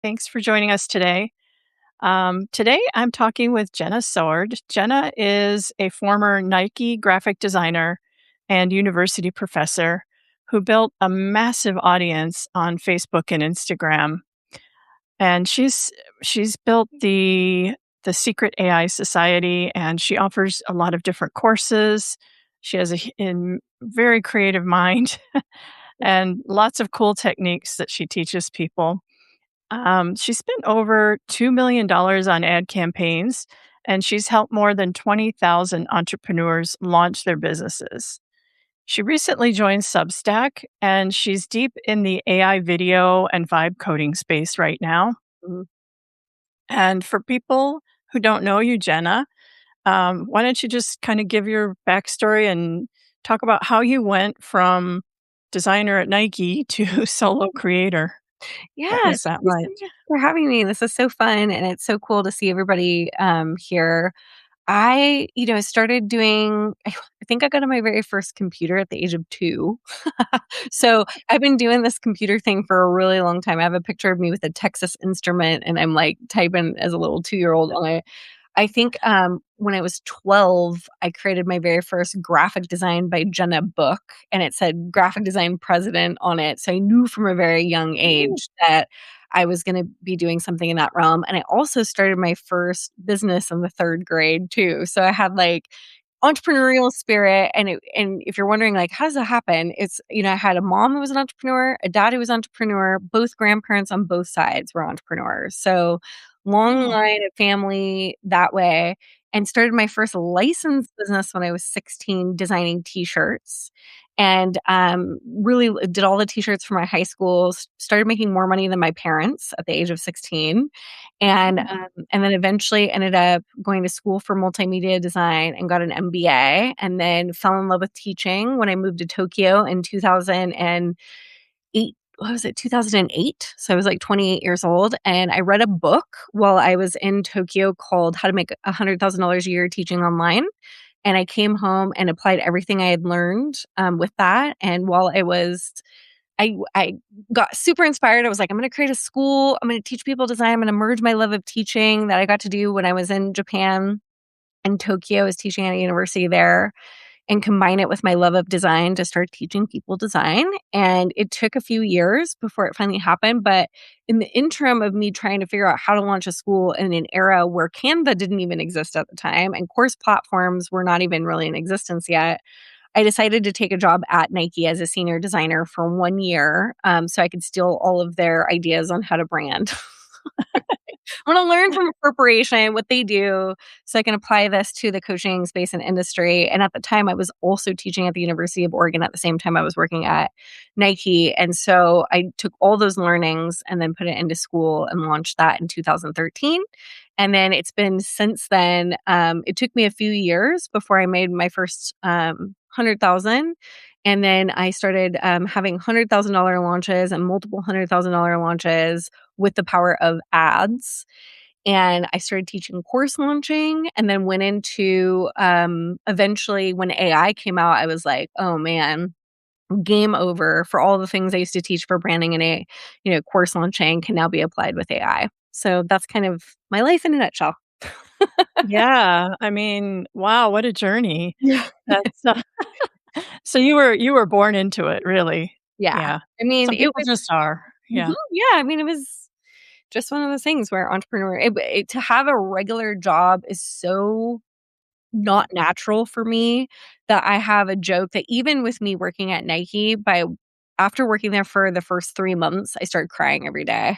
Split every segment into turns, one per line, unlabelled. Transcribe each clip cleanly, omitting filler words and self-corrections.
Thanks for joining us today. Today, I'm talking with Jenna Sord. Jenna is a former Nike graphic designer and university professor who built a massive audience on Facebook and Instagram. And she's built the Secret AI Society, and she offers a lot of different courses. She has very creative mind and lots of cool techniques that she teaches people. She spent over $2 million on ad campaigns, and she's helped more than 20,000 entrepreneurs launch their businesses. She recently joined Substack, and she's deep in the AI video and vibe coding space right now.
Mhm.
And for people who don't know you, Jenna, why don't you just kind of give your backstory and talk about how you went from designer at Nike to solo creator? What was
Yes,
that
thank you
like?
so much for having me. This is so fun, and it's so cool to see everybody here. I started doing. I think I got on my very first computer at the age of 2. So I've been doing this computer thing for a really long time. I have a picture of me with a Texas Instrument, and I'm like typing as a little 2-year-old on it. I think, when I was 12, I created my very first graphic design by Jenna book, and it said graphic design president on it. So I knew from a very young
Ooh.
age that I was gonna be doing something in that realm. And I also started my first business in the 3rd grade too. So I had like entrepreneurial spirit. And if you're wondering like, how does that happen? I had a mom who was an entrepreneur, a dad who was an entrepreneur, both grandparents on both sides were entrepreneurs. So long
Oh.
line of family that way, and started my first licensed business when I was 16, designing t-shirts. And really did all the t-shirts for my high school, started making more money than my parents at the age of 16. And
Oh.
and then eventually ended up going to school for multimedia design and got an MBA, and then fell in love with teaching when I moved to Tokyo in 2008. What was it? 2008. So I was like 28 years old, and I read a book while I was in Tokyo called How to Make $100,000 a Year Teaching Online. And I came home and applied everything I had learned with that. And while I got super inspired. I was like, I'm going to create a school. I'm going to teach people design. I'm going to merge my love of teaching that I got to do when I was in Japan and Tokyo. I was teaching at a university there, and combine it with my love of design to start teaching people design. And it took a few years before it finally happened. But in the interim of me trying to figure out how to launch a school in an era where Canva didn't even exist at the time and course platforms were not even really in existence yet, I decided to take a job at Nike as a senior designer for 1 year, so I could steal all of their ideas on how to brand. I want to learn from a corporation what they do so I can apply this to the coaching space and industry. And at the time, I was also teaching at the University of Oregon at the same time I was working at Nike. And so I took all those learnings and then put it into school and launched that in 2013. And then it's been since then. It took me a few years before I made my first 100,000. And then I started having $100,000 launches and multiple $100,000 launches with the power of ads. And I started teaching course launching, and then went into eventually when AI came out, I was like, oh man, game over for all the things I used to teach for branding and course launching can now be applied with AI. So that's kind of my life in a nutshell.
Yeah, I mean, wow, what a journey.
Yeah.
That's so you were born into it, really.
Yeah.
Yeah.
I mean,
Some
it
people
was
just are.
mhm,
Yeah.
yeah, I mean, it was just one of those things where to have a regular job is so not natural for me that I have a joke that even with me working at Nike, by after working there for the first 3 months, I started crying every day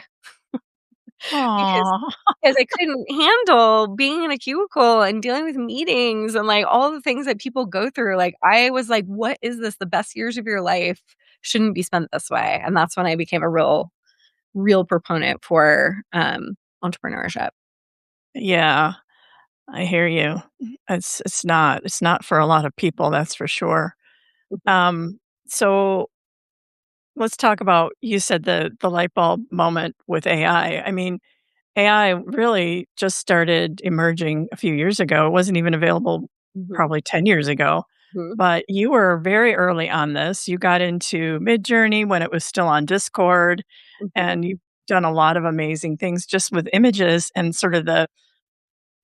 because
Aw.
I couldn't handle being in a cubicle and dealing with meetings and, like, all the things that people go through. Like, I was like, "What is this? The best years of your life shouldn't be spent this way." And that's when I became a real proponent for, entrepreneurship.
Yeah, I hear you. It's not for a lot of people, that's for sure. Um, so let's talk about you said the light bulb moment with AI. I mean, AI really just started emerging a few years ago. It wasn't even available
Mhm,
probably 10 years ago,
mhm,
but you were very early on this. You got into Midjourney when it was still on Discord,
mhm,
and you done a lot of amazing things just with images and sort of the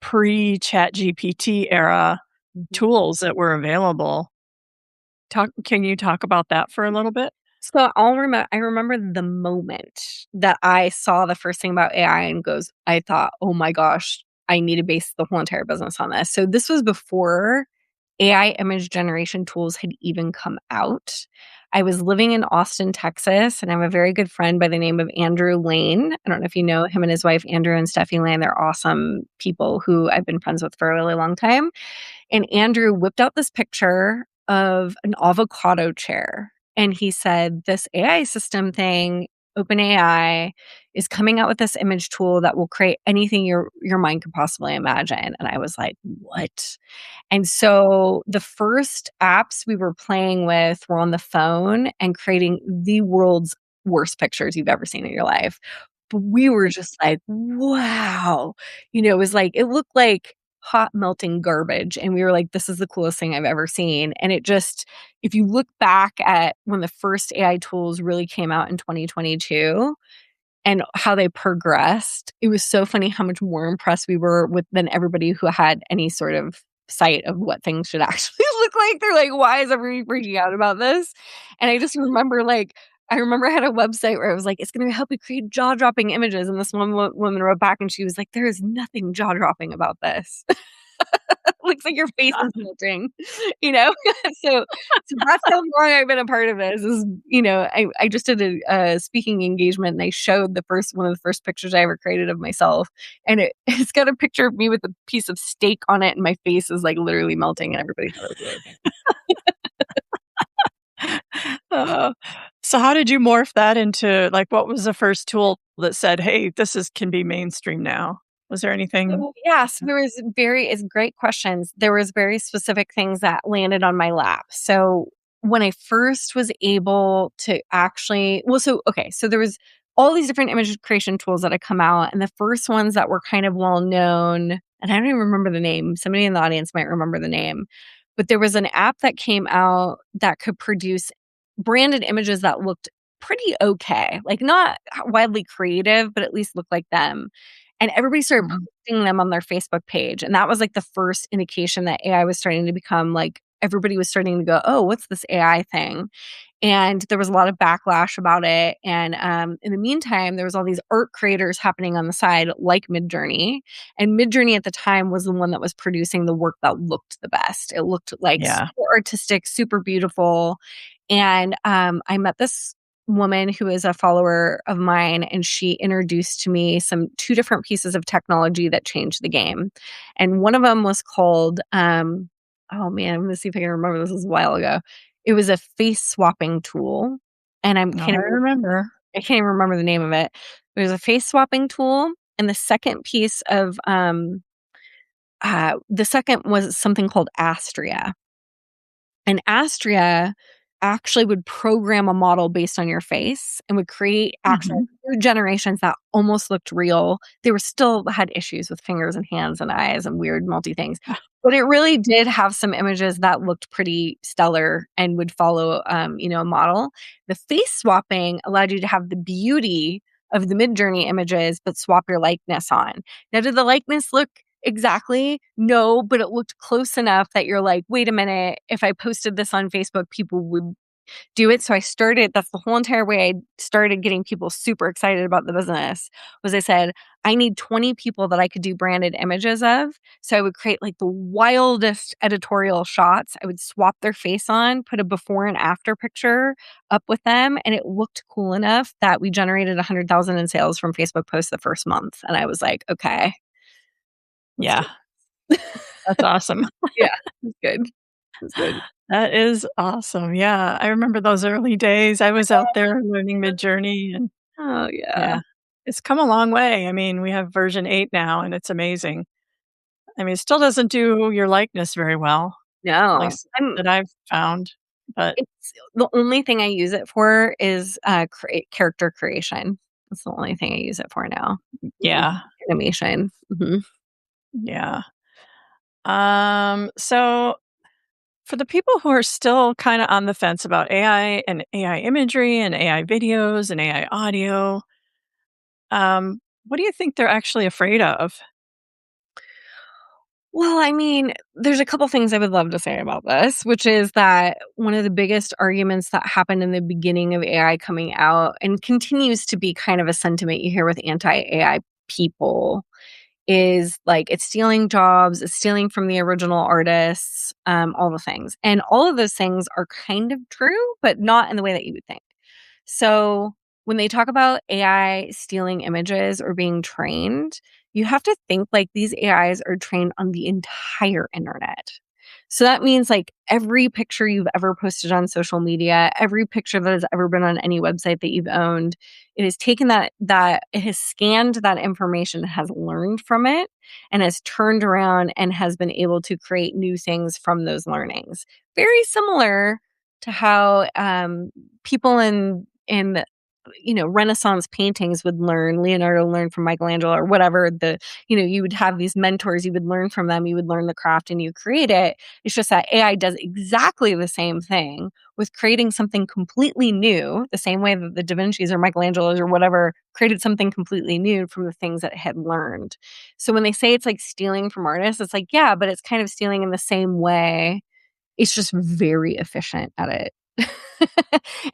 pre-Chat GPT era
Mhm.
tools that were available. Can you talk about that for a little bit?
So I remember the moment that I saw the first thing about AI and I thought, "Oh my gosh, I need to base the whole entire business on this." So this was before AI image generation tools had even come out. I was living in Austin, Texas, and I have a very good friend by the name of Andrew Lane. I don't know if you know him and his wife, Andrew and Steffi Lane. They're awesome people who I've been friends with for a really long time. And Andrew whipped out this picture of an avocado chair. And he said, "This AI system thing, OpenAI, is coming out with this image tool that will create anything your mind could possibly imagine." And I was like, "What?" And so the first apps we were playing with were on the phone and creating the world's worst pictures you've ever seen in your life. But we were just like, "Wow." It was like it looked like hot melting garbage, and we were like, "This is the coolest thing I've ever seen." And it just if you look back at when the first AI tools really came out in 2022 and how they progressed, it was so funny how much more impressed we were with than everybody who had any sort of sight of what things should actually look like. They're like, "Why is everybody freaking out about this?" And I just remember, I remember I had a website where I was like, "It's gonna help you create jaw-dropping images," and this one woman wrote back and she was like, "There is nothing jaw-dropping about this." Looks like your face is melting, you know? So so that's how long I've been a part of this I just did a speaking engagement, and I showed one of the first pictures I ever created of myself, and it's got a picture of me with a piece of steak on it, and my face is, like, literally melting, and everybody thought it was really funny.
Uh, so how did you morph that into like, what was the first tool that said, "Hey, can be mainstream now"? Was there anything?
So, yeah, so there was very it's great questions. There was very specific things that landed on my lap. So, when I first was able to actually okay, so there was all these different image creation tools that had come out, and the first ones that were kind of well known, and I don't even remember the name. Somebody in the audience might remember the name. But there was an app that came out that could produce branded images that looked pretty okay. Like, not widely creative, but at least looked like them. And everybody started
Mhm.
posting them on their Facebook page, and that was, like, the first indication that AI was starting to become, like everybody was starting to go, "Oh, what's this AI thing?" And there was a lot of backlash about it, and, in the meantime, there was all these art creators happening on the side like Midjourney, and Midjourney at the time was the one that was producing the work that looked the best. It looked, like,
Yeah.
super artistic, super beautiful, and, I met this woman who is a follower of mine, and she introduced to me 2 different pieces of technology that changed the game, and one of them was called, oh man, I'm gonna see if I can remember, this was a while ago. It was a face swapping tool, and
Oh, I remember.
I can't even remember the name of it. It was a face swapping tool, and the second was something called Astria. And Astria actually would program a model based on your face and would create actual
Mhm.
food generations that almost looked real. They were still had issues with fingers and hands and eyes and weird multi things. But it really did have some images that looked pretty stellar and would follow, a model. The face swapping allowed you to have the beauty of the Midjourney images, but swap your likeness on. Now, did the likeness look exactly? No, but it looked close enough that you're like, "Wait a minute, if I posted this on Facebook, people would do it." So that's the whole entire way I started getting people super excited about the business, was I said, "I need 20 people that I could do branded images of." So I would create, like, the wildest editorial shots. I would swap their face on, put a before and after picture up with them, and it looked cool enough that we generated 100,000 in sales from Facebook posts the first month, and I was like, "Okay, let's do
Yeah,
it."
that's awesome.
Yeah, it was good. It was good.
That is awesome. Yeah, I remember those early days. I was out there learning Midjourney and
Oh, yeah.
yeah, it's come a long way. I mean, we have version 8 now and it's amazing. I mean, it still doesn't do your likeness very well, at
No.
least that I've found, but
It's the only thing I use it for is, create character creation. That's the only thing I use it for now. And
yeah,
animation. Mhm.
yeah. So for the people who are still kinda on the fence about AI and AI imagery and AI videos and AI audio, What do you think they're actually afraid of?
Well, I mean, there's a couple things I would love to say about this, which is that one of the biggest arguments that happened in the beginning of AI coming out and continues to be kind of a sentiment you hear with anti-AI people is like it's stealing jobs, it's stealing from the original artists, all the things. And all of those things are kind of true, but not in the way that you would think. So when they talk about AI stealing images or being trained, you have to think like these AIs are trained on the entire internet. So that means like every picture you've ever posted on social media, every picture that has ever been on any website that you've owned, it has taken that it has scanned that information, has learned from it, and has turned around and has been able to create new things from those learnings. Very similar to how people in Renaissance paintings would learn. Leonardo learned from Michelangelo or whatever. You would have these mentors, you would learn from them, you would learn the craft and you create it. It's just that AI does exactly the same thing with creating something completely new, the same way that the Da Vinci's or Michelangelos or whatever created something completely new from the things that it had learned. So when they say it's like stealing from artists, it's like, yeah, but it's kind of stealing in the same way. It's just very efficient at it.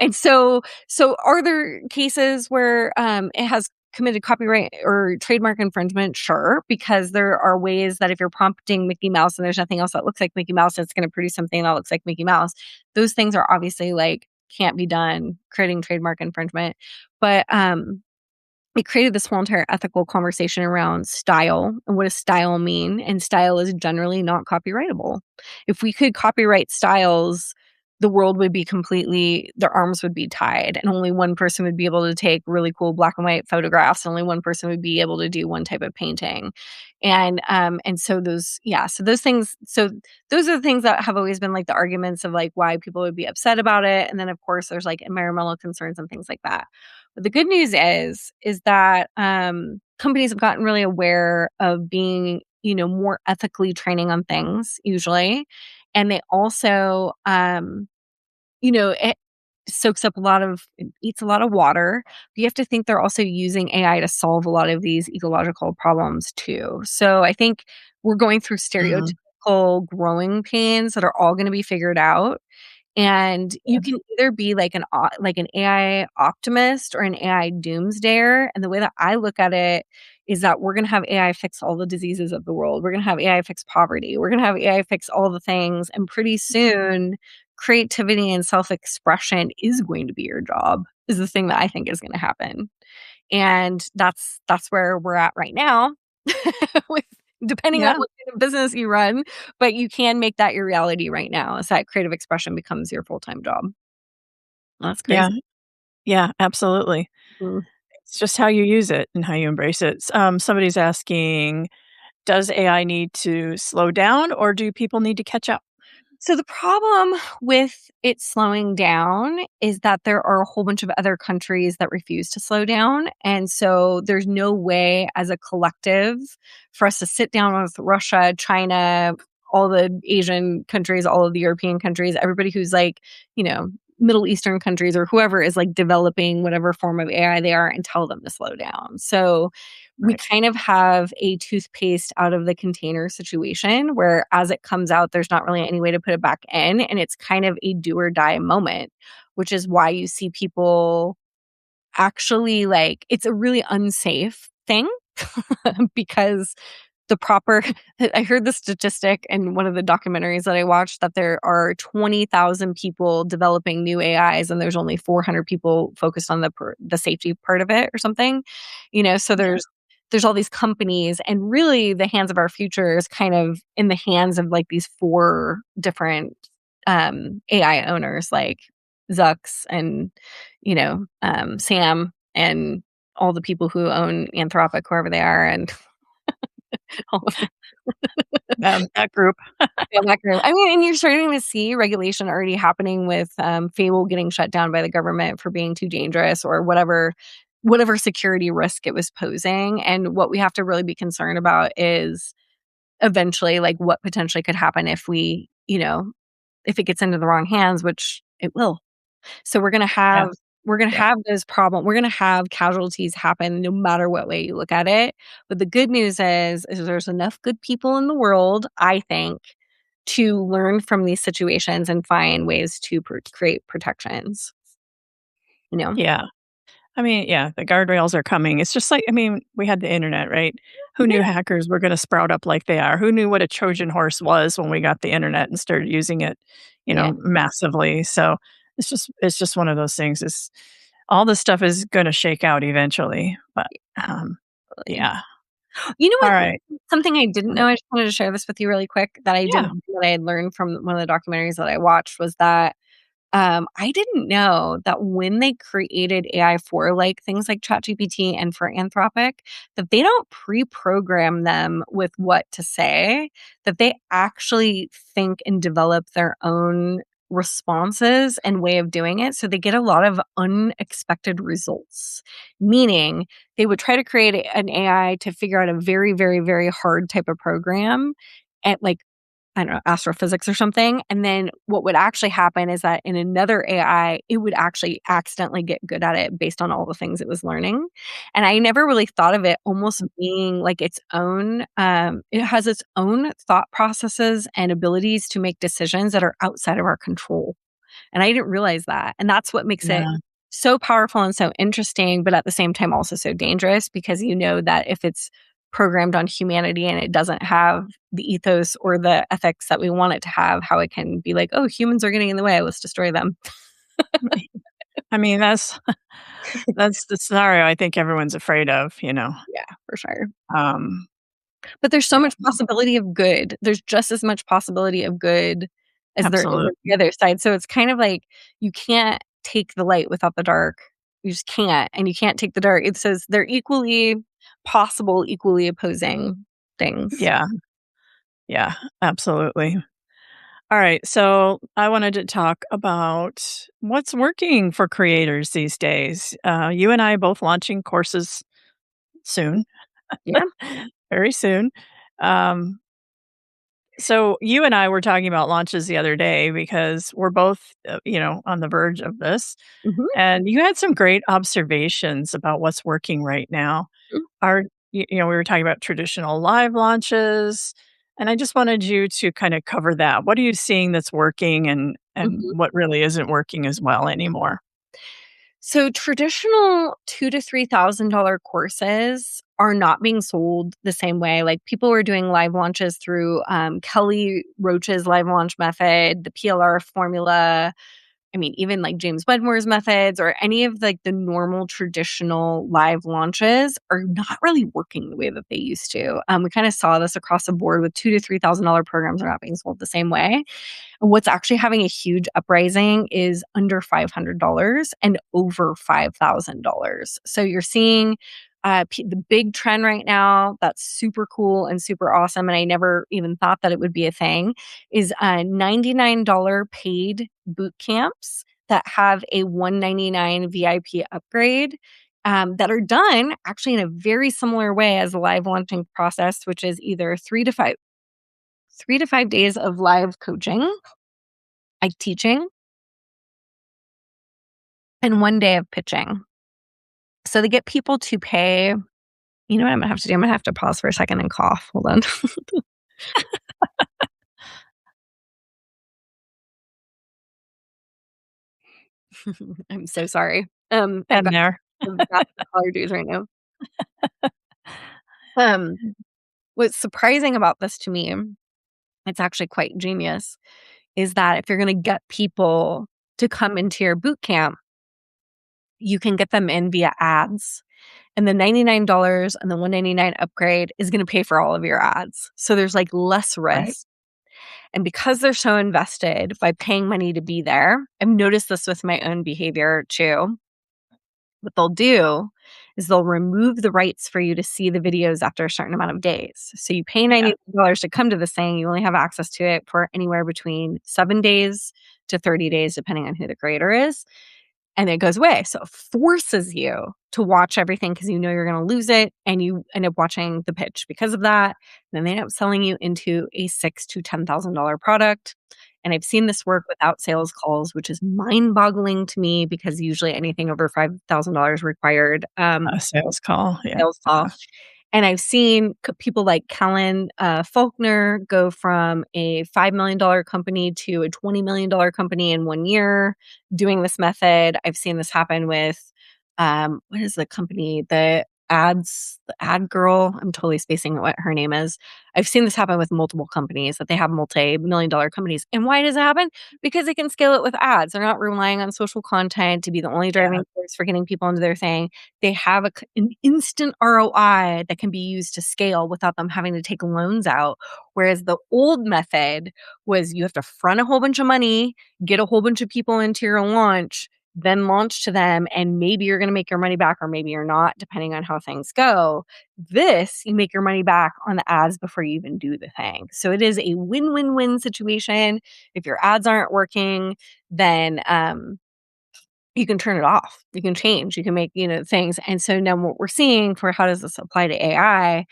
And so are there cases where it has committed copyright or trademark infringement? Sure, because there are ways that if you're prompting Mickey Mouse and there's nothing else that looks like Mickey Mouse, it's going to produce something that looks like Mickey Mouse. Those things are obviously like can't be done, creating trademark infringement. But it created this whole entire ethical conversation around style and what does style mean? And style is generally not copyrightable. If we could copyright styles, the world would be completely, their arms would be tied, and only one person would be able to take really cool black and white photographs, and only one person would be able to do one type of painting. And so those things, so those are the things that have always been like the arguments of like why people would be upset about it. And then of course there's like environmental concerns and things like that. But the good news is that companies have gotten really aware of being, more ethically training on things usually, and they also, it it eats a lot of water. But you have to think they're also using AI to solve a lot of these ecological problems too. So I think we're going through
Mhm.
stereotypical growing pains that are all going to be figured out, and you
Yeah.
can either be like an AI optimist or an AI doomsdayer, and the way that I look at it is that we're gonna have AI fix all the diseases of the world. We're gonna have AI fix poverty. We're gonna have AI fix all the things, and pretty soon, creativity and self-expression is going to be your job, is the thing that I think is gonna happen. And that's where we're at right now with depending on
Yeah.
what kind of business you run, but you can make that your reality right now, is that creative expression becomes your full-time job. That's
Yeah.
crazy.
Yeah, absolutely.
Mm.
It's just how you use it and how you embrace it. Somebody's asking, does AI need to slow down or do people need to catch up?
So the problem with it slowing down is that there are a whole bunch of other countries that refuse to slow down. And so there's no way as a collective for us to sit down with Russia, China, all the Asian countries, all of the European countries, everybody who's like, you know, Middle Eastern countries or whoever is like developing whatever form of AI they are and tell them to slow down. So we
Right.
kind of have a toothpaste out of the container situation where as it comes out, there's not really any way to put it back in. And it's kind of a do or die moment, which is why you see people actually like it's a really unsafe thing because the proper I heard the statistic in one of the documentaries that I watched that there are 20,000 people developing new AIs and there's only 400 people focused on the safety part of it or something. So
Yeah.
there's all these companies and really the hands of our future is kind of in the hands of like these four different AI owners like Zucks and Sam and all the people who own Anthropic, whoever they are, and all of
That group.
yeah, that group. I mean, and you're starting to see regulation already happening with, Fable getting shut down by the government for being too dangerous or whatever security risk it was posing, and what we have to really be concerned about is eventually, like, what potentially could happen if if it gets into the wrong hands, which it will. So we're gonna have
Yeah.
We're gonna
Yeah.
have those problem we're gonna have casualties happen no matter what way you look at it, but the good news is there's enough good people in the world, I think, to learn from these situations and find ways to create protections, you know?
Yeah. I mean, yeah, the guardrails are coming. It's just like, I mean, we had the internet, right? Who
Yeah,
knew hackers were going to sprout up like they are? Who knew what a Trojan horse was when we got the internet and started using it,
yeah,
massively? So it's just one of those things. Is all this stuff is going to shake out eventually, but um,
absolutely.
yeah.
You know
All
what?
right.
Something I didn't know, I just wanted to share this with you really quick that I
Yeah.
didn't that I had learned from one of the documentaries that I watched was that I didn't know that when they created AI for like things like ChatGPT and for Anthropic, that they don't pre-program them with what to say, that they actually think and develop their own responses and way of doing it. So they get a lot of unexpected results. Meaning they would try to create an AI to figure out a very, very, very hard type of program at like I don't know, astrophysics or something. And then what would actually happen is that in another AI, it would actually accidentally get good at it based on all the things it was learning. And I never really thought of it almost being like its own, it has its own thought processes and abilities to make decisions that are outside of our control. And I didn't realize that. And that's what makes it
Yeah.
so powerful and so interesting, but at the same time also so dangerous because you know that if it's programmed on humanity and it doesn't have the ethos or the ethics that we want it to have, how it can be like, oh, humans are getting in the way, let's destroy them.
I mean, that's that's the scenario I think everyone's afraid of.
Yeah, for sure.
Um,
But there's so
yeah,
much possibility of good. There's just as much possibility of good as there is on the
absolutely.
other side. So it's kind of like you can't take the light without the dark. You just can't. And you can't take the dark. It says they're equally possible, equally opposing things.
Yeah. Yeah, absolutely. All right. So I wanted to talk about what's working for creators these days. You and I both launching courses soon,
Yeah.
very soon. Um, so you and I were talking about launches the other day because we're both, on the verge of this.
Mhm.
And you had some great observations about what's working right now. Our we were talking about traditional live launches, and I just wanted you to kind of cover that. What are you seeing that's working and
Mhm.
what really isn't working as well anymore?
So traditional $2 to $3,000 courses are not being sold the same way. Like people were doing live launches through Kelly Roach's live launch method, the PLR formula. I mean, even like James Wedmore's methods or any of like the normal traditional live launches are not really working the way that they used to. We kind of saw this across the board with $2 to $3,000 programs are not being sold the same way. What's actually having a huge uprising is under $500 and over $5,000. So you're seeing the big trend right now that's super cool and super awesome. And I never even thought that it would be a thing is $99 paid boot camps that have a $199 VIP upgrade that are done actually in a very similar way as the live launching process, which is either 3 to 5 days of live coaching like teaching, and 1 day of pitching. So they get people to pay you know what I'm gonna have to do? I'm gonna have to pause for a second and cough. Hold on. I'm so sorry. I've
And
got
there.
massive allergies right now. Um, what's surprising about this to me, it's actually quite genius, is that if you're gonna get people to come into your boot camp, you can get them in via ads. And the $99 and the $199 upgrade is gonna pay for all of your ads. So there's, like, less
Right.
risk. And because they're so invested by paying money to be there, I've noticed this with my own behavior too. What they'll do is they'll remove the rights for you to see the videos after a certain amount of days. So you pay
Yeah.
$99 to come to this thing, you only have access to it for anywhere between 7 days to 30 days, depending on who the creator is, and it goes away. So it forces you to watch everything because you know you're going to lose it, and you end up watching the pitch because of that. Then they end up selling you into a $6,000 to $10,000 product. And I've seen this work without sales calls, which is mind-boggling to me because usually anything over $5,000 required,
A sales call, yeah.
sales call. And I've seen people like Kellen Faulkner go from a $5 million company to a $20 million company in 1 year doing this method. I've seen this happen with, what is the company? The ad girl. I'm totally spacing what her name is. I've seen this happen with multiple companies that they have multi-million-dollar companies. And why does it happen? Because they can scale it with ads. They're not relying on social content to be the only
Yeah.
driving force for getting people into their thing. They have an instant ROI that can be used to scale without them having to take loans out. Whereas the old method was you have to front a whole bunch of money, get a whole bunch of people into your launch, then launch to them, and maybe you're going to make your money back or maybe you're not, depending on how things go. This, you make your money back on the ads before you even do the thing. So it is a win-win-win situation. If your ads aren't working, then you can turn it off. You can change. You can make, things. And so now what we're seeing for how does this apply to AI,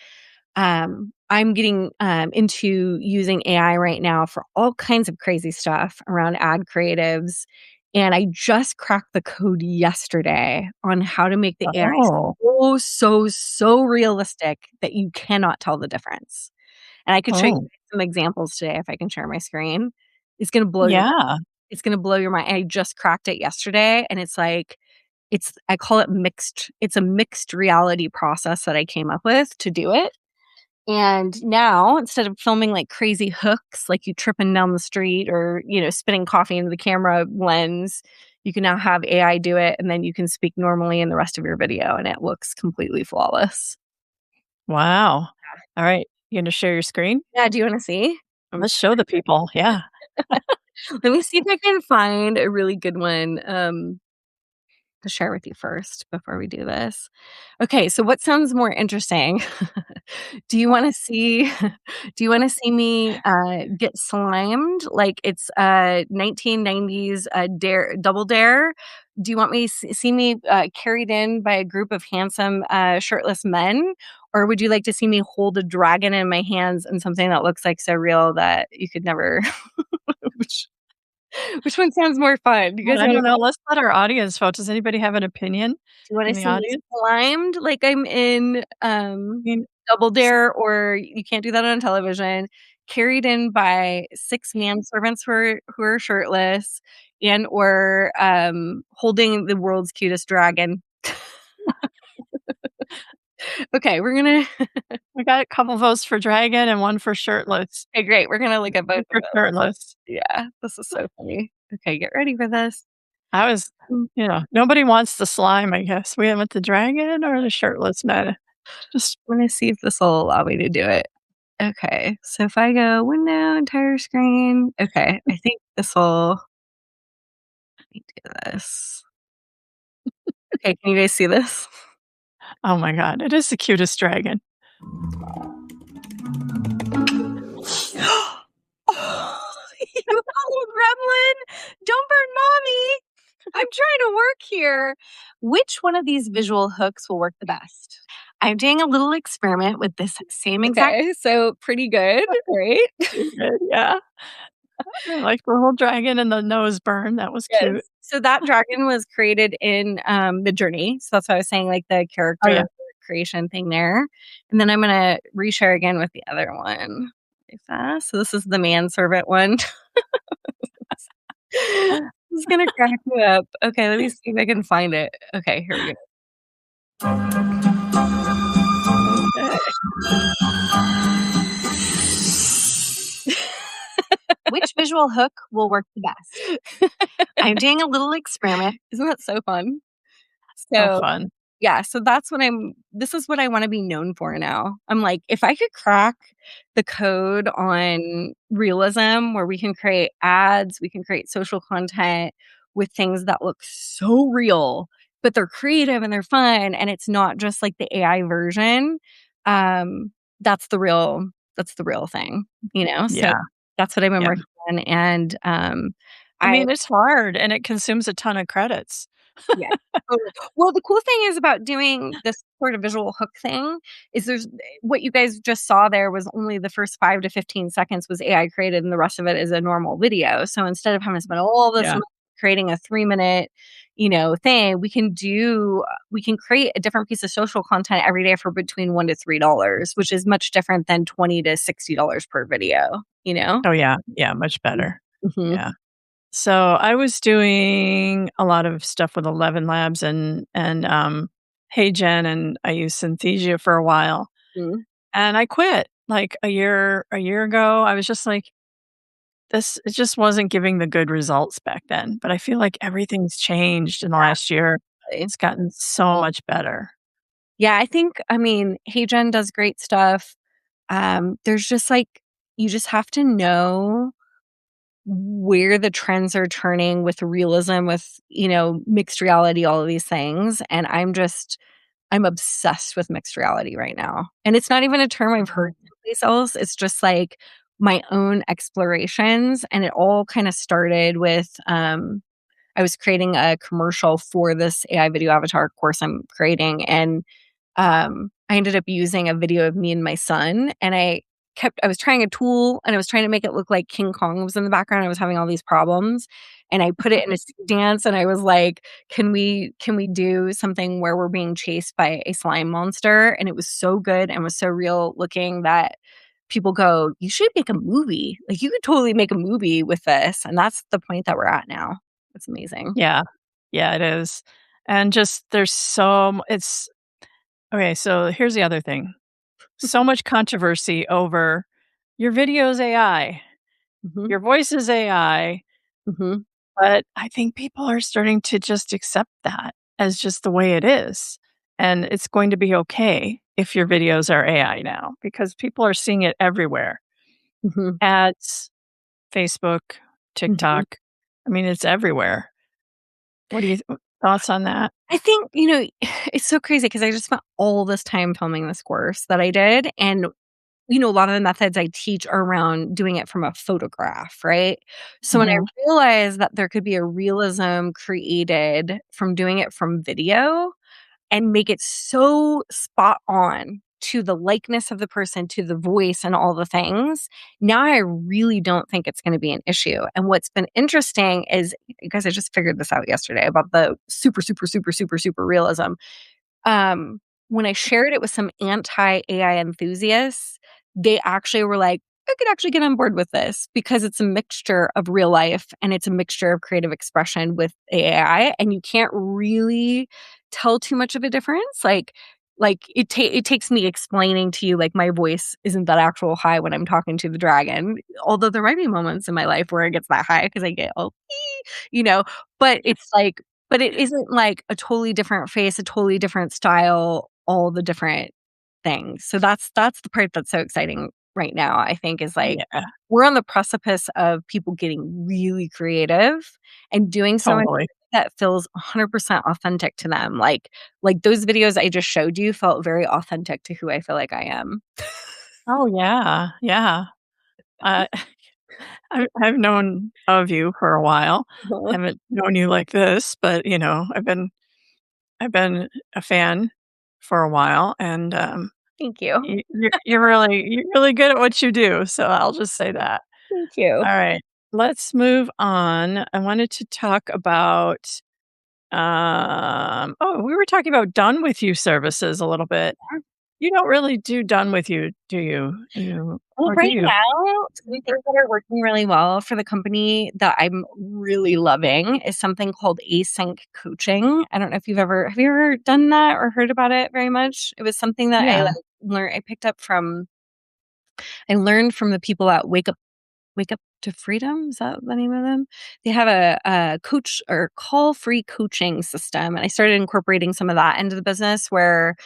I'm getting into using AI right now for all kinds of crazy stuff around ad creatives. And I just cracked the code yesterday on how to make the AI
Oh,
so realistic that you cannot tell the difference. And I could show you
oh,
some examples today if I can share my screen. It's going to blow your
yeah.
it's going to blow your mind. I just cracked it yesterday and it's like I call it it's a mixed reality process that I came up with to do it. And now instead of filming like crazy hooks, like you tripping down the street or, spitting coffee into the camera lens, you can now have AI do it and then you can speak normally in the rest of your video and it looks completely flawless.
Wow. All right. You gonna share your screen?
Yeah, do you want to see? I'm
Let's show the people. Yeah.
Let me see if I can find a really good one to share with you first before we do this. Okay, so what sounds more interesting? Do you wanna see do you wanna see me, get slimed like it's, 1990s, Double Dare? Do you want me see me, carried in by a group of handsome, shirtless men? Or would you like to see me hold a dragon in my hands and something that looks, like, so real that you could never which which one sounds more fun? Do you
Well,
guys
I
wanna
don't know. Let's let our audience vote. Does anybody have an opinion
Do you wanna
in the
see me
audience?
slimed like I'm in,
I mean,
Double
s
Dare, or you can't do that on television, carried in by 6 manservants who are shirtless and or, holding the world's cutest dragon. Okay, we're gonna
we got a couple votes for dragon and one for shirtless.
Okay, great, we're gonna look at both
One
of
for
those.
shirtless.
Yeah, this is so funny. Okay, get ready for this.
I was nobody wants the slime, I guess. We went the dragon or the shirtless man. Just
I wanna see if this will allow me to do it. Okay, so if I go window, entire screen. Okay, I think this'll let me do this. Okay, can you guys see this?
oh my god, it is the cutest dragon.
Oh, you little gremlin! Don't burn mommy! I'm trying to work here. Which one of these visual hooks will work the best? I'm doing a little experiment with this same exact Okay, so pretty good, right?
Pretty good, yeah. I like the whole dragon and the nose burn, that was
Yes.
cute.
So that dragon was created in, The Journey, so that's why I was saying, like, the
Oh, yeah.
character creation thing there, and then I'm gonna reshare again with the other one really fast. So this is the manservant one. This is gonna crack me up. Okay, let me see if I can find it. Okay, here we go.
Okay.
Which visual hook will work the best? I'm doing a little experiment. Isn't that so fun?
So
So
fun.
yeah, so this is what I wanna be known for now. I'm like, if I could crack the code on realism where we can create ads, we can create social content with things that look so real, but they're creative and they're fun and it's not just like the AI version, um, that's the real thing, So
Yeah,
that's what I've been
yeah.
working on and,
I
I
mean, it's hard and it consumes a ton of credits.
Yeah. Totally. Well, the cool thing is about doing this sort of visual hook thing is there's what you guys just saw there was only the first 5 to 15 seconds was AI created and the rest of it is a normal video. So instead of having to spend all this
Yeah.
money creating a 3-minute, thing, we can create a different piece of social content every day for between $1 to $3, which is much different than $20 to $60 per video, you know?
Oh, yeah. Yeah, much better.
Mhm.
Yeah. So, I was doing a lot of stuff with 11 Labs and HeyGen, and I used Synthesia for a while,
Mhm.
and I quit, like, a year ago. I was just like, "This it just wasn't giving the good results back then," but I feel like everything's changed in the last year.
Exactly.
It's gotten so much better.
Yeah, I mean, HeyGen does great stuff. There's just like you just have to know where the trends are turning with realism, with, mixed reality, all of these things. And I'm obsessed with mixed reality right now. And it's not even a term I've
Mhm.
heard someplace else. It's just like my own explorations. And it all kind of started with I was creating a commercial for this AI video avatar course I'm creating. And I ended up using a video of me and my son, and I was trying a tool, and I was trying to make it look like King Kong was in the background. I was having all these problems, and I put it in a scene dance, and I was like, can we do something where we're being chased by a slime monster?" And it was so good and was so real looking that people go, "You should make a movie. Like, you could totally make a movie with this." And that's the point that we're at now. It's amazing.
Yeah. Yeah, it is. And just there's so it's okay, so here's the other thing. So much controversy over your video's AI,
Mhm.
your voice is AI,
Mhm.
but I think people are starting to just accept that as just the way it is. And it's going to be okay if your videos are AI now because people are seeing it everywhere.
Mhm.
Ads, Facebook,
Mhm.
TikTok. I mean, it's everywhere. What do you thoughts on that?
I think, it's so crazy because I just spent all this time filming this course that I did. And, a lot of the methods I teach are around doing it from a photograph, right? So when I
Mhm.
realized that there could be a realism created from doing it from video, and make it so spot on to the likeness of the person, to the voice and all the things, now I really don't think it's gonna be an issue, and what's been interesting is because I just figured this out yesterday about the super, super, super, super, super realism. Um, when I shared it with some anti-AI enthusiasts, they actually were like, "I could actually get on board with this because it's a mixture of real life and it's a mixture of creative expression with AI, and you can't really tell too much of a difference." Like it takes me explaining to you like my voice isn't that actual high when I'm talking to the dragon, although there might be moments in my life where it gets that high because I get all, you know, but it's like but it isn't like a totally different face, a totally different style, all the different things. So that's the part that's so exciting right now, I think, is like
Yeah,
we're on the precipice of people getting really creative and doing so in a
totally.
way that feels 100% authentic to them. Like those videos I just showed you felt very authentic to who I feel like I am.
Oh, yeah, yeah. Uh, I've known of you for a while. Haven't known you like this, but, I've been a fan for a while, and,
Thank you.
you're really good at what you do, so I'll just say that.
Thank you.
Alright, let's move on. I wanted to talk about, we were talking about done with you services a little bit. You don't really do done with you, do you?
Well,
Or do
right
you?
now, some things that are working really well for the company that I'm really loving is something called async coaching. I don't know if have you ever done that or heard about it very much? It was something that I
Yeah,
like learned I learned from the people at Wake Up to Freedom, is that the name of them? They have a coach or call free coaching system, and I started incorporating some of that into the business where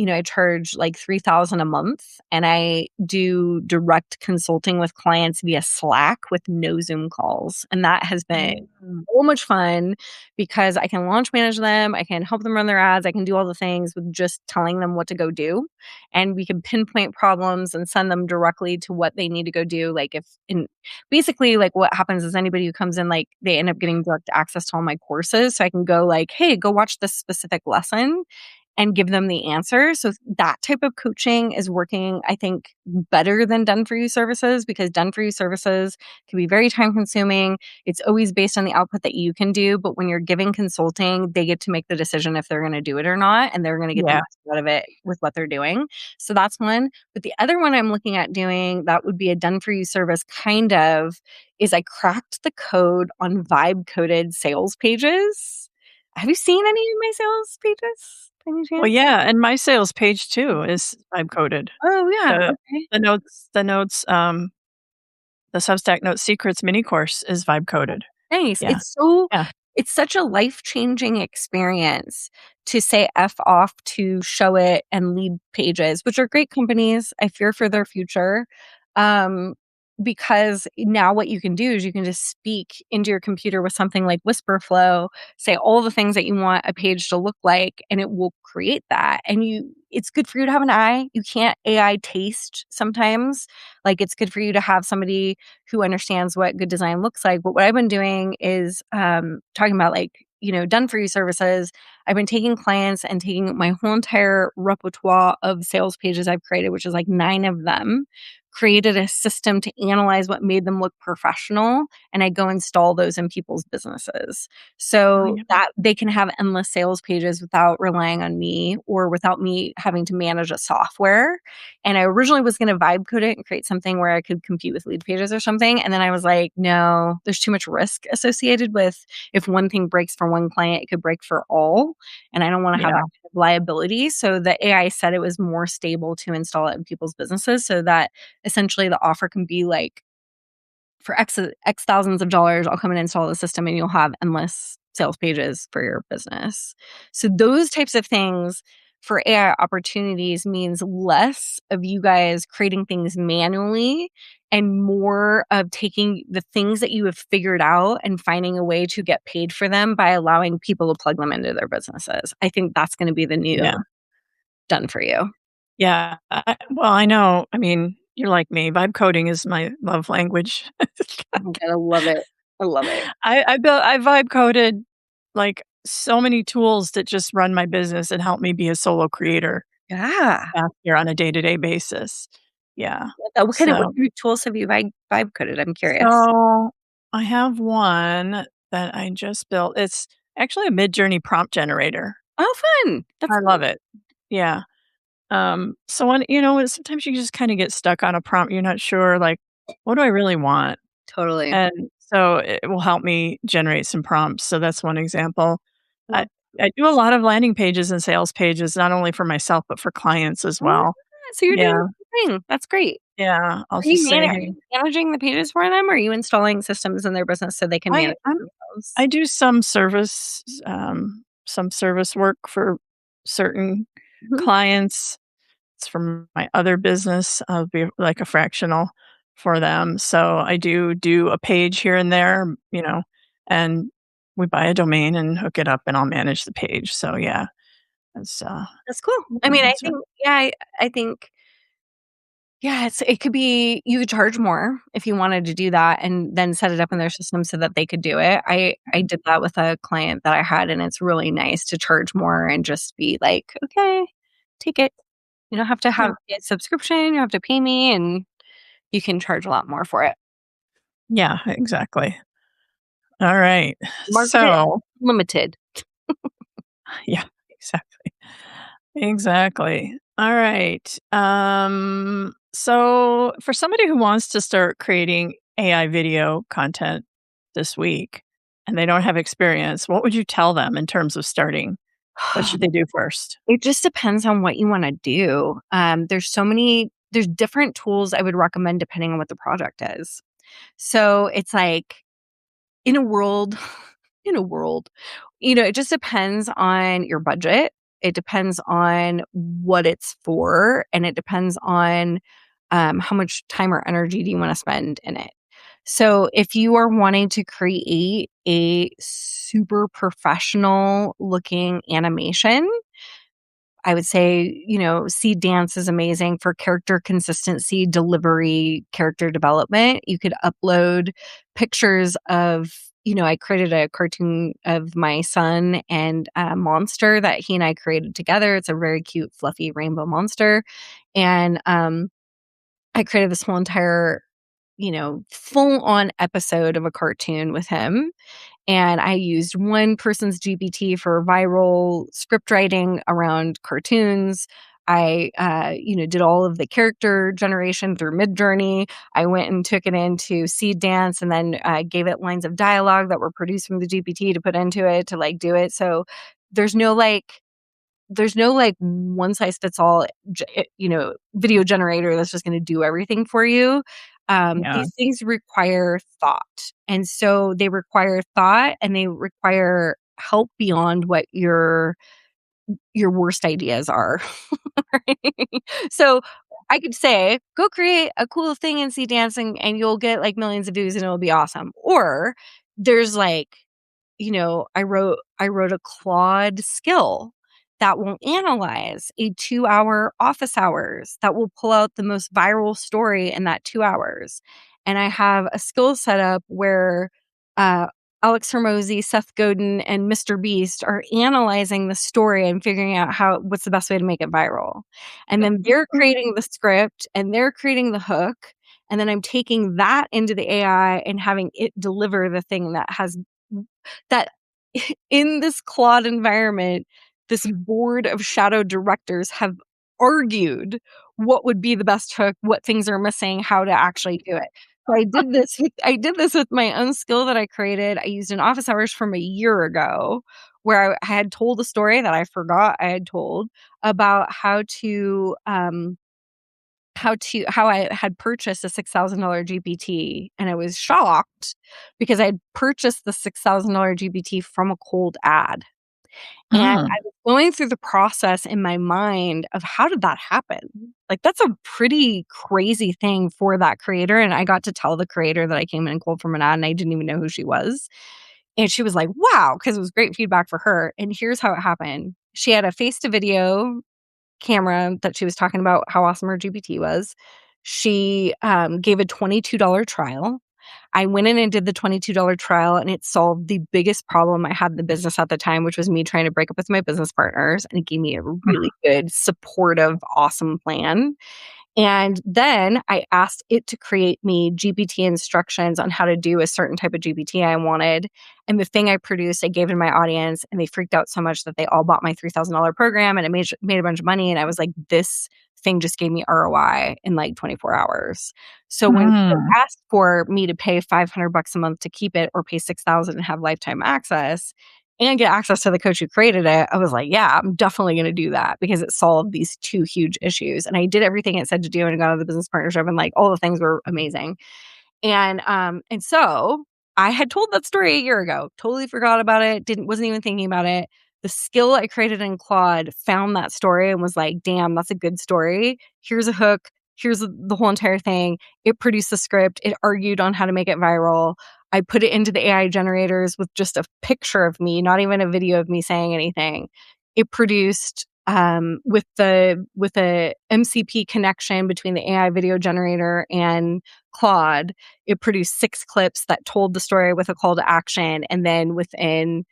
I charge like 3,000 a month, and I do direct consulting with clients via Slack with no Zoom calls. And that has been
Mm.
so much fun because I can launch manage them, I can help them run their ads, I can do all the things with just telling them what to go do. And we can pinpoint problems and send them directly to what they need to go do. Like if in basically like what happens is anybody who comes in, like they end up getting direct access to all my courses. So I can go like, hey, go watch this specific lesson and give them the answer. So that type of coaching is working, I think, better than done for you services, because done for you services can be very time consuming. It's always based on the output that you can do. But when you're giving consulting, they get to make the decision if they're going to do it or not. And they're going to get the
Yeah.
most out of it with what they're doing. So that's one. But the other one I'm looking at doing that would be a done for you service kind of is I cracked the code on vibe coded sales pages. Have you seen any of my sales pages by any
Well,
chance?
yeah, and my sales page too is vibe coded.
Oh, yeah,
The
okay.
the Substack Notes Secrets mini course is vibe coded.
Nice.
Yeah. Yeah.
It's such a life-changing experience to say F off to Show It and Lead Pages, which are great companies. I fear for their future. Um, because now what you can do is you can just speak into your computer with something like Whisper Flow, say all the things that you want a page to look like, and it will create that. And it's good for you to have an eye. You can't AI taste sometimes. Like it's good for you to have somebody who understands what good design looks like. But what I've been doing is talking about like, done for you services. I've been taking clients and taking my whole entire repertoire of sales pages I've created, which is like 9 of them, created a system to analyze what made them look professional. And I go install those in people's businesses
Oh,
so
yeah.
that they can have endless sales pages without relying on me or without me having to manage a software. And I originally was going to vibe code it and create something where I could compete with lead pages or something. And then I was like, no, there's too much risk associated with if one thing breaks for one client, it could break for all. And I don't want to have that
Yeah.
kind of liability. So the AI said it was more stable to install it in people's businesses so that essentially the offer can be like, for X thousands of dollars, I'll come and install the system and you'll have endless sales pages for your business. So those types of things for AI opportunities means less of you guys creating things manually and more of taking the things that you have figured out and finding a way to get paid for them by allowing people to plug them into their businesses. I think that's going to be the new
Yeah.
done for you.
Yeah. Well, I know. I mean, you're like me. Vibe coding is my love language.
Oh my God, I love it. I love it.
I vibe coded like so many tools that just run my business and help me be a solo creator
Yeah.
here on a day-to-day basis. Yeah.
What
So
kind of tools have you vibe coded? I'm curious.
so I have one that I just built. It's actually a mid-journey prompt generator.
Oh, fun. That's
I love
neat.
it. Yeah. So when sometimes you just kinda get stuck on a prompt, you're not sure, like, "What do I really want?"
Totally.
And so it will help me generate some prompts, so that's one example. I
Love
I do a lot of landing pages and sales pages, not only for myself, but for clients as
oh,
well.
so you're doing
Yeah,
the whole thing. That's great.
I'll just say,
Are
"Hey."
you managing the pages for them, or are you installing systems in their business so they can
I
manage
I'm
themselves?
I do some service work for certain
Mhm.
clients. It's from my other business. I'll be like a fractional for them. So I do a page here and there, and we buy a domain and hook it up and I'll manage the page. So yeah, it's
That's cool. I mean,
that's right.
I think yeah, it could be you could charge more if you wanted to do that and then set it up in their system so that they could do it. I did that with a client that I had, and it's really nice to charge more and just be like, "Okay, take it." You don't have to
Yeah.
have a subscription, you don't have to pay me, and you can charge a lot more for it.
Yeah, exactly. All right.
Market it
So
limited.
yeah, exactly. Exactly. All right. So for somebody who wants to start creating AI video content this week and they don't have experience, what would you tell them in terms of starting? What should they do first?
It just depends on what you wanna do. There's different tools I would recommend depending on what the project is. So, it's like, in a world in a world, it just depends on your budget. It depends on what it's for, and it depends on how much time or energy do you want to spend in it. So if you are wanting to create a super professional looking animation, I would say, Seed Dance is amazing for character consistency, delivery, character development. You could upload pictures of, I created a cartoon of my son and a monster that he and I created together. It's a very cute, fluffy rainbow monster. And I created this whole entire, full on episode of a cartoon with him, and I used one person's GPT for viral script writing around cartoons. I, did all of the character generation through Midjourney. I went and took it into Seed Dance, and then gave it lines of dialogue that were produced from the GPT to put into it to like do it. So there's no like one size fits all, video generator that's just going to do everything for you.
Yeah.
These things require thought. And so they require thought and they require help beyond what your worst ideas are. Right? So I could say, go create a cool thing in Sea Dancing and you'll get like millions of views and it'll be awesome. Or there's like, I wrote a Claude skill that will analyze a 2-hour office hours that will pull out the most viral story in that 2 hours. And I have a skill set up where uh, Alex Hormozy, Seth Godin, and Mr. Beast are analyzing the story and figuring out what's the best way to make it viral. And then they're creating the script and they're creating the hook. And then I'm taking that into the AI and having it deliver the thing that in this Claude environment, this board of shadow directors have argued what would be the best hook, what things are missing, how to actually do it. So I did this with my own skill that I created. I used an office hours from a year ago where I had told a story that I forgot I had told about how I had purchased a $6,000 GPT, and I was shocked because I had purchased the $6,000 GPT from a cold ad. And
Mm.
I was going through the process in my mind of how did that happen? Like, that's a pretty crazy thing for that creator, and I got to tell the creator that I came in and cold from an ad, and I didn't even know who she was. And she was like, "Wow," because it was great feedback for her, and here's how it happened. She had a face to video camera that she was talking about how awesome her GPT was. She, gave a $22 trial. I went in and did the $22 trial, and it solved the biggest problem I had in the business at the time, which was me trying to break up with my business partners, and it gave me a really good, supportive, awesome plan. And then I asked it to create me GPT instructions on how to do a certain type of GPT I wanted. And the thing I produced, I gave to my audience, and they freaked out so much that they all bought my $3,000 program, and it made a bunch of money. And I was like, this thing just gave me ROI in like 24 hours. So when people
Mm.
asked for me to pay $500 a month to keep it or pay 6,000 and have lifetime access and get access to the coach who created it, I was like, yeah, I'm definitely going to do that because it solved these two huge issues. And I did everything it said to do and I got out of the business partnership and like all the things were amazing. And so I had told that story a year ago, totally forgot about it, wasn't even thinking about it. The skill I created in Claude found that story and was like, damn, that's a good story. Here's a hook. Here's the whole entire thing. It produced the script. It argued on how to make it viral. I put it into the AI generators with just a picture of me, not even a video of me saying anything. It produced with a MCP connection between the AI video generator and Claude. It produced 6 clips that told the story with a call to action, and then within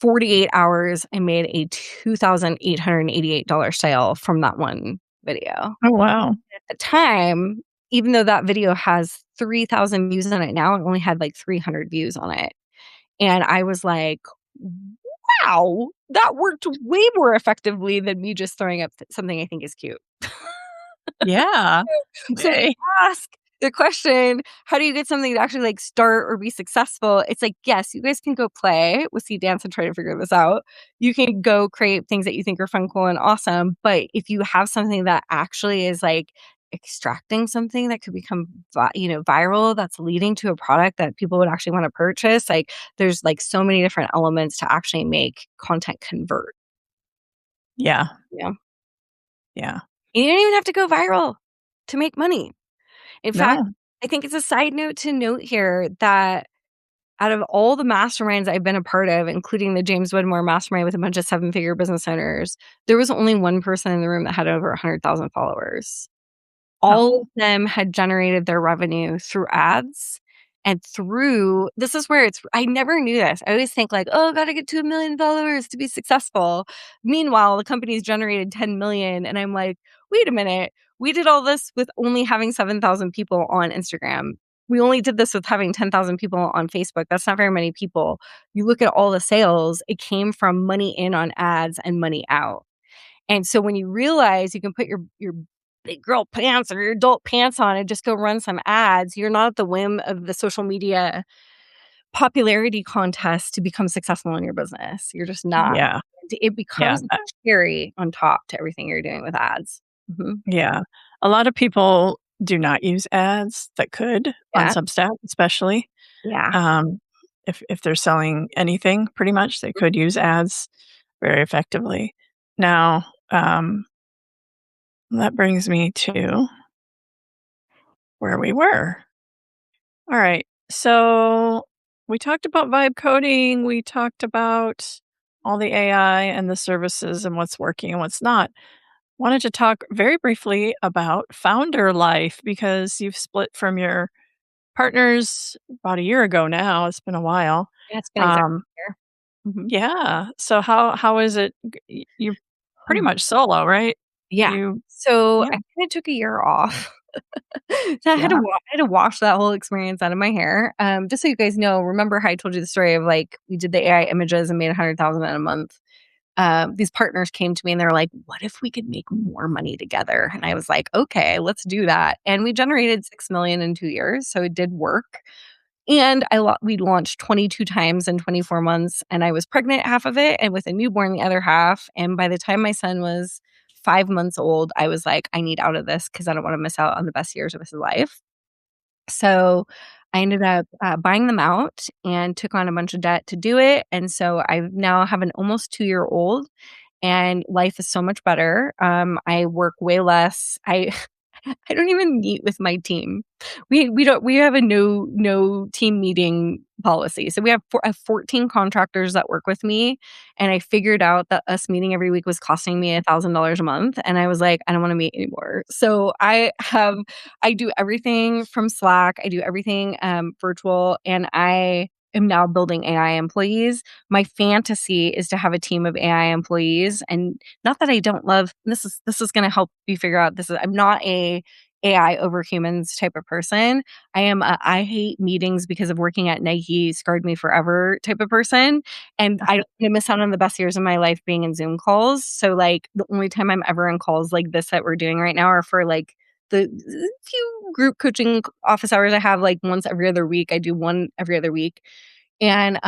48 hours, I made a $2,888 sale from that one video.
Oh, wow.
At the time, even though that video has 3,000 views on it now, it only had like 300 views on it. And I was like, wow, that worked way more effectively than me just throwing up something I think is cute.
Yeah.
So when
Okay.
you ask the question, how do you get something to actually like start or be successful? It's like, yes, you guys can go play with Sea Dance and try to figure this out. You can go create things that you think are fun, cool, and awesome. But if you have something that actually is like extracting something that could become viral, that's leading to a product that people would actually want to purchase, like there's like so many different elements to actually make content convert.
Yeah.
Yeah.
Yeah.
And you don't even have to go viral to make money. In fact,
No.
I think it's a side note to note here that out of all the masterminds I've been a part of, including the James Wedmore mastermind with a bunch of seven-figure business owners, there was only one person in the room that had over 100,000 followers. All
Oh,
of them had generated their revenue through ads and through this is where it's I never knew this. I always think like, "Oh, gotta get to 1,000,000 followers to be successful." Meanwhile, the company's generated 10,000,000 and I'm like, "Wait a minute. We did all this with only having 7,000 people on Instagram. We only did this with having 10,000 people on Facebook. That's not very many people." You look at all the sales, it came from money in on ads and money out. And so when you realize you can put your big girl pants or your adult pants on and just go run some ads, you're not at the whim of the social media popularity contest to become successful in your business. You're just not.
yeah.
It
Yeah.
becomes a cherry on top to everything you're doing with ads. Mhm.
Yeah. A lot of people do not use ads that could on
Yeah.
Substack, especially.
Yeah.
Um, if they're selling anything, pretty much, they could use ads very effectively. Now, that brings me to where we were. All right. So we talked about vibe coding. We talked about all the AI and the services and what's working and what's not. Wanted to talk very briefly about founder life because you've split from your partners about a year ago now. It's been a while.
Yeah, it's been exactly
Um,
there. Mhm.
yeah. So how is it? You're pretty much solo, right?
Yeah.
You,
So
yeah,
I kinda took a year off. So
yeah,
I had to wash that whole experience out of my hair. Just so you guys know, remember how I told you the story of, like, we did the AI images and made 100,000 in a month? These partners came to me and they were like, "What if we could make more money together?" And I was like, "Okay, let's do that." And we generated 6,000,000 in 2 years, so it did work. And we launched 22 times in 24 months, and I was pregnant half of it and with a newborn the other half, and by the time my son was 5 months old, I was like, "I need out of this because I don't wanna miss out on the best years of his life." So, I ended up, buying them out and took on a bunch of debt to do it, and so I now have an almost two-year-old, and life is so much better. I work way less. I I don't even meet with my team. We have a no team meeting policy. So I have 14 contractors that work with me, and I figured out that us meeting every week was costing me $1,000 a month, and I was like, "I don't wanna meet anymore." So I do everything from Slack. I do everything, virtual, and I am now building AI employees. My fantasy is to have a team of AI employees, and not that I don't love this is gonna help you figure out this is I'm not a AI over humans type of person. I am a I hate meetings because of working at Nike scarred me forever type of person, and I don't wanna miss out on the best years of my life being in Zoom calls. So, like, the only time I'm ever in calls like this that we're doing right now are for, like, the few group coaching office hours I have, like, once every other week. I do one every other week, and,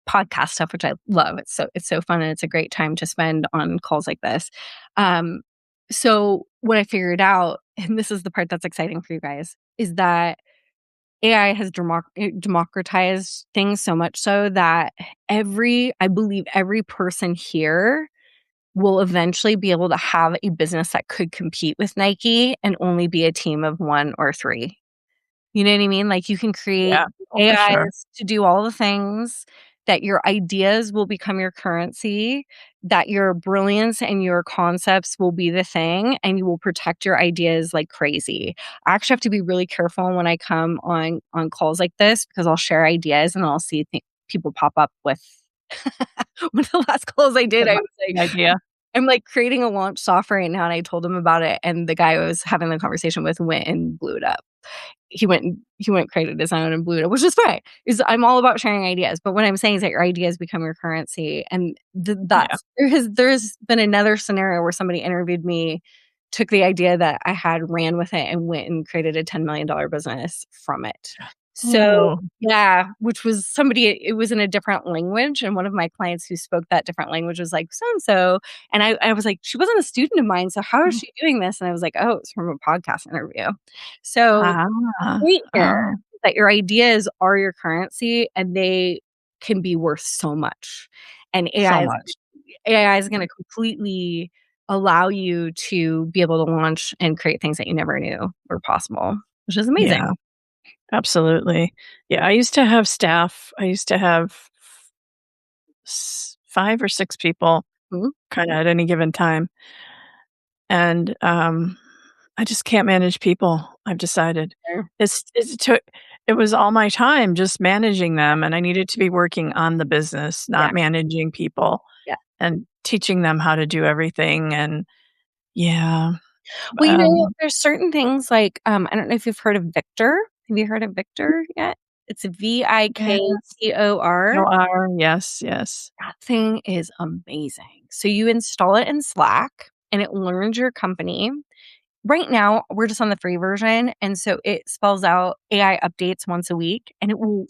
podcast stuff, which I love. It's so fun, and it's a great time to spend on calls like this. Um, so what I figured out, and this is the part that's exciting for you guys, is that AI has democratized things so much so that I believe every person here will eventually be able to have a business that could compete with Nike and only be a team of 1 or 3. You know what I mean? Like, you can create
yeah. Oh, for sure.
AIs to do all the things, that your ideas will become your currency, that your brilliance and your concepts will be the thing, and you will protect your ideas like crazy. I actually have to be really careful when I come on calls like this because I'll share ideas and I'll see people pop up with one of the last calls I did, I was
The
like,
idea.
I'm, like, creating a launch software right now, and I told him about it, and the guy I was having the conversation with went and blew it up. He went created his own and blew it up, which is fine. Is I'm all about sharing ideas, but what I'm saying is that your ideas become your currency, and
Yeah.
there's been another scenario where somebody interviewed me, took the idea that I had, ran with it, and went and created a $10,000,000 business from it. So
Oh,
yeah, which was somebody it was in a different language, and one of my clients who spoke that different language was like, "So and so," and I was like, "She wasn't a student of mine, so how is she doing this?" And I was like, "Oh, it's from a podcast interview." So
ah,
point here
oh,
that your ideas are your currency and they can be worth so much. And
so
AI is
much.
AI is gonna completely allow you to be able to launch and create things that you never knew were possible, which is
Yeah,
amazing.
absolutely. Yeah, I used to have staff. I used to have 5 or 6 people
Mhm.
kinda at any given time, and, I just can't manage people, I've decided.
Sure.
It took it was all my time just managing them, and I needed to be working on the business,
Yeah,
not managing people
yeah.
and teaching them how to do everything, and yeah,
Well,
um,
there's certain things like, I don't know if you've heard of Victor. Have you heard of Victor yet? It's
yes,
Victor.
OR, yes, yes.
That thing is amazing. So you install it in Slack, and it learns your company. Right now, we're just on the free version, and so it spells out AI updates once a week, and it will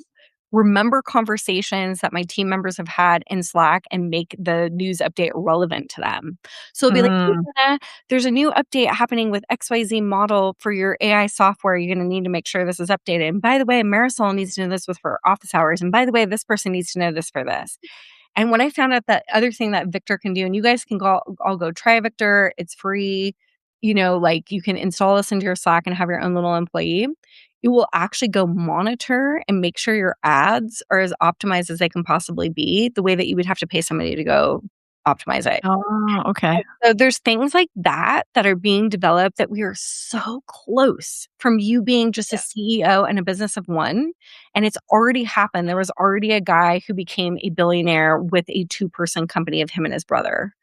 remember conversations that my team members have had in Slack and make the news update relevant to them. So it'll be like, "Hey,
Mm,
Jenna, there's a new update happening with XYZ model for your AI software. You're gonna need to make sure this is updated. And by the way, Marisol needs to know this with her office hours. And by the way, this person needs to know this for this." And when I found out that other thing that Victor can do, and you guys can go all go try Victor, it's free. Like you can install this into your Slack and have your own little employee. It will actually go monitor and make sure your ads are as optimized as they can possibly be, the way that you would have to pay somebody to go optimize it.
oh, okay.
So there's things like that that are being developed that we are so close from you being just a
Yeah.
CEO and a business of one, and it's already happened. There was already a guy who became a billionaire with a two-person company of him and his brother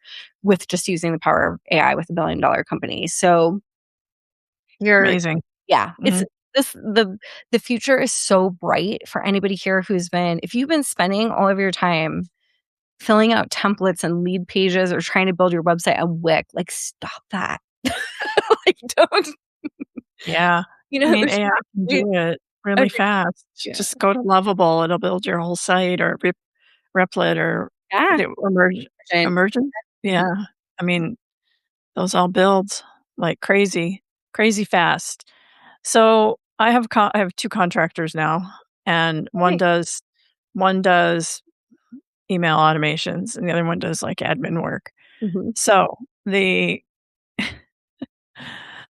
with just using the power of AI with a $1 billion company. So you're
Amazing.
yeah, it's
Mhm.
this the future is so bright for anybody here who's been if you've been spending all of your time filling out templates and lead pages or trying to build your website on Wix, like, stop that. Like, don't
Yeah. I mean,
there's
AI
not
can
it
do it really
okay,
fast.
yeah.
Just go to Lovable, it'll build your whole site or Replit or
Yeah,
the
and
Emergent? Yeah. I mean, those all build like crazy, crazy fast. So, I have 2 contractors now, and
right.
one does email automations, and the other one does, like, admin work.
Mhm.
So, the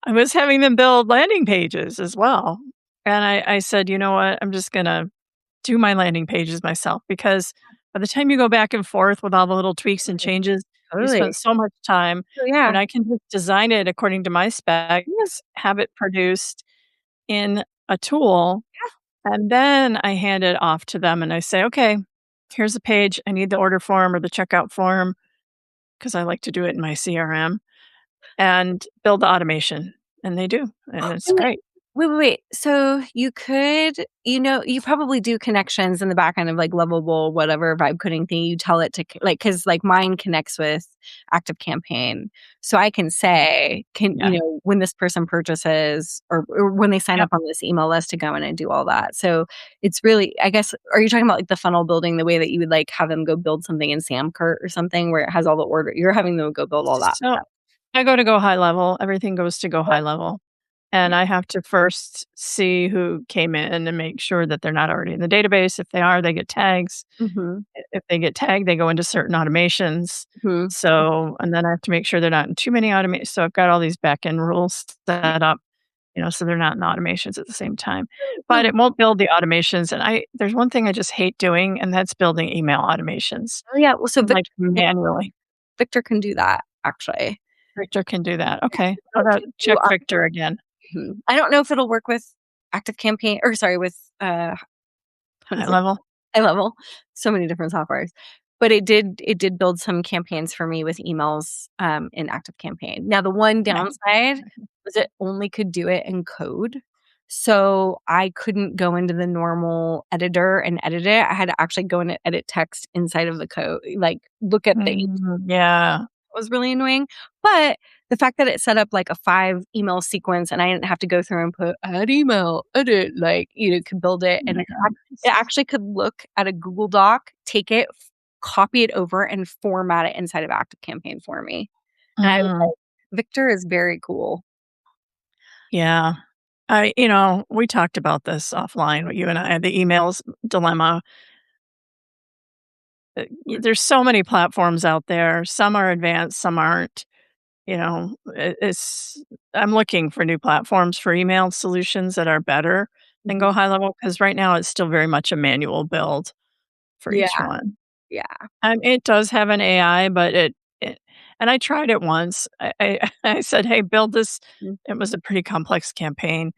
I was having them build landing pages as well, and I said, "You know what? I'm just gonna do my landing pages myself," because by the time you go back and forth with all the little tweaks and
Totally,
changes, you
totally.
spent so much time
Oh,
when
yeah.
I can just design it according to my
Yeah,
specs, have it produced in a tool, and then I hand it off to them and I say, "Okay, here's the page. I need the order form or the checkout form because I like to do it in my CRM, and build the automation." And they do, and it's
yeah.
great.
Wait. So you could, you probably do connections in the back end of like Lovable, whatever vibe coding thing. You tell it to because like mine connects with Active Campaign, so I can say,
Yeah.
when this person purchases or when they sign
Yep.
up on this email list to go in and do all that. So it's really, I guess, are you talking about like the funnel building, the way that you would like have them go build something in Samcart or something where it has all the order? You're having them go build all that
So
stuff.
I go high level. Everything goes to go high level. And I have to first see who came in and make sure that they're not already in the database. If they are, they get tags.
Mm-hmm.
If they get tagged, they go into certain automations.
Hmm.
So, and then I have to make sure they're not in too many automations. So I've got all these back end rules set up, so they're not in automations at the same time. But it won't build the automations. And there's one thing I just hate doing, and that's building email automations,
Oh, yeah. Well, so
like manually.
Victor can do that, actually.
Victor can do that.
Yeah,
Okay.
so
I'll
if
gotta
you do,
check Victor again.
I don't know if it'll work with Active Campaign or sorry, with, what
High
is it?
level.
iLevel. So many different softwares. But it did build some campaigns for me with emails, in Active Campaign. Now the one
Okay.
downside was it only could do it in code. So I couldn't go into the normal editor and edit it. I had to actually go in and edit text inside of the code, like, look at the
Yeah.
was really annoying. But the fact that it set up like a 5 email sequence and I didn't have to go through and put add email, edit, like, could build it
Oh
and
my
it
gosh.
actually could look at a Google Doc, take it, copy it over and format it inside of Active Campaign for me. And I was
Mm,
like, Victor is very cool.
yeah. We talked about this offline, you and I, the emails dilemma. there's so many platforms out there. Some are advanced, some aren't. It's I'm looking for new platforms for email solutions that are better than
Mhm.
Go High Level because right now it's still very much a manual build for
Yeah,
each one.
yeah.
It does have an AI, but it and I tried it once. I said, "Hey, build this."
Mm.
It was a pretty complex campaign,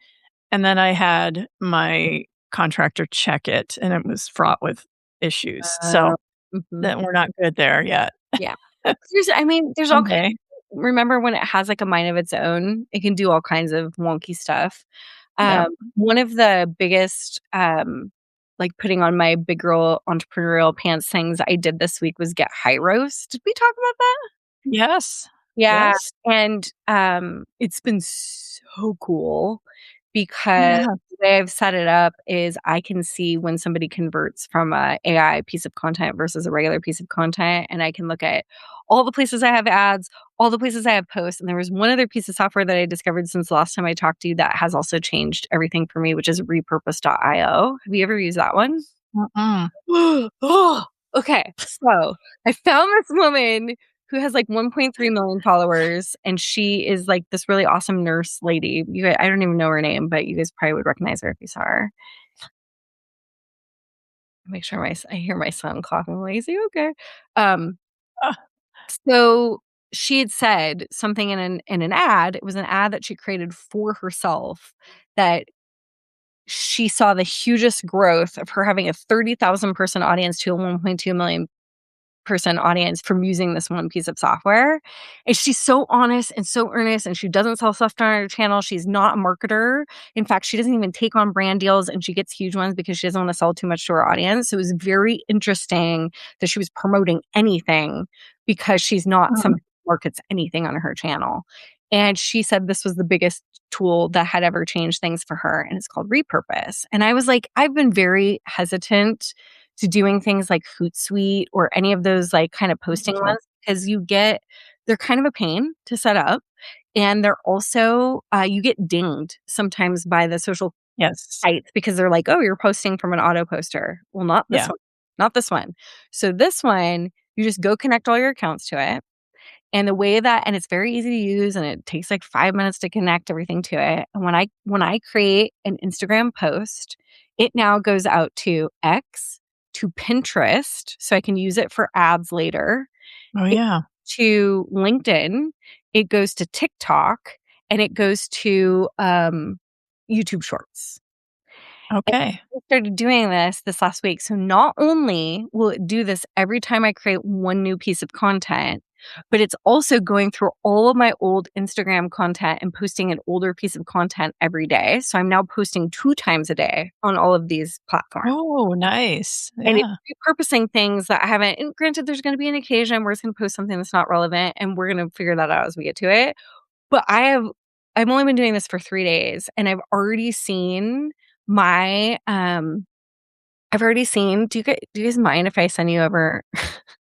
and then I had my contractor check it, and it was fraught with issues. So,
Mhm.
that we're not good there yet.
Yeah. There's all kinds.
Someday.
Remember when it has, like, a mind of its own? It can do all kinds of wonky stuff.
Yep.
One of the biggest, like, putting on my big girl entrepreneurial pants things I did this week was get high roast. Did we talk about that?
Yes.
Yeah,
Yes.
and, it's been so cool because
Yeah.
the way I've set it up is I can see when somebody converts from a AI piece of content versus a regular piece of content, and I can look at all the places I have ads, all the places I have posts, and there was one other piece of software that I discovered since the last time I talked to you that has also changed everything for me, which is repurpose.io. Have you ever used that one?
Mm-mm.
Oh, okay. So I found this woman who has like 1.3 million followers, and she is like this really awesome nurse lady. I don't even know her name, but you guys probably would recognize her if you saw her. Make sure I hear my son coughing. I'm like, is he okay? Um,
Ah,
so she had said something in an ad. It was an ad that she created for herself that she saw the hugest growth of her having a 30,000 person audience to a 1.2 million person audience from using this one piece of software. And she's so honest and so earnest, and she doesn't sell stuff on her channel. She's not a marketer. In fact, she doesn't even take on brand deals, and she gets huge ones because she doesn't want to sell too much to her audience. So it was very interesting that she was promoting anything because she's not
mm.
somebody who markets anything on her channel. And she said this was the biggest tool that had ever changed things for her, and it's called Repurpose. And I was like, I've been very hesitant to doing things like Hootsuite or any of those like kind of posting
Sure.
ones because they're kind of a pain to set up. And they're also, you get dinged sometimes by the social
Yes.
sites because they're like, oh, you're posting from an auto poster. Well, not this
Yeah.
one, not this one. So this one, you just go connect all your accounts to it. And the way that and it's very easy to use and it takes like 5 minutes to connect everything to it. And when I create an Instagram post, it now goes out to X, to Pinterest, so I can use it for ads later,
Oh,
it
yeah.
to LinkedIn, it goes to TikTok, and it goes to, YouTube Shorts. And
Okay.
I started doing this last week. So not only will it do this every time I create one new piece of content, but it's also going through all of my old Instagram content and posting an older piece of content every day. So I'm now posting 2 times a day on all of these platforms.
Oh, nice.
And it's
Yeah.
repurposing things that I haven't and granted there's gonna be an occasion where it's gonna post something that's not relevant, and we're gonna figure that out as we get to it. But I've only been doing this for 3 days, and I've already seen my, I've already seen do you guys mind if I send you over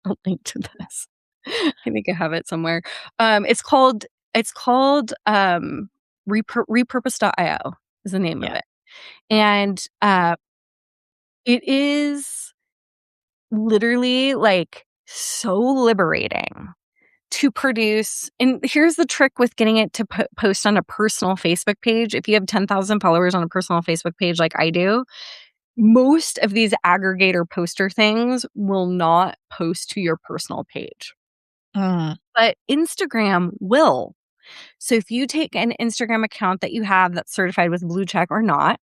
a link to this? I think I have it somewhere. It's called repurpose.io is the name of
Yeah.
it. And, it is literally, like, so liberating to produce and here's the trick with getting it to post on a personal Facebook page. If you have 10,000 followers on a personal Facebook page like I do, most of these aggregator poster things will not post to your personal page,
Mm.
but Instagram will. So if you take an Instagram account that you have that's certified with blue check or not,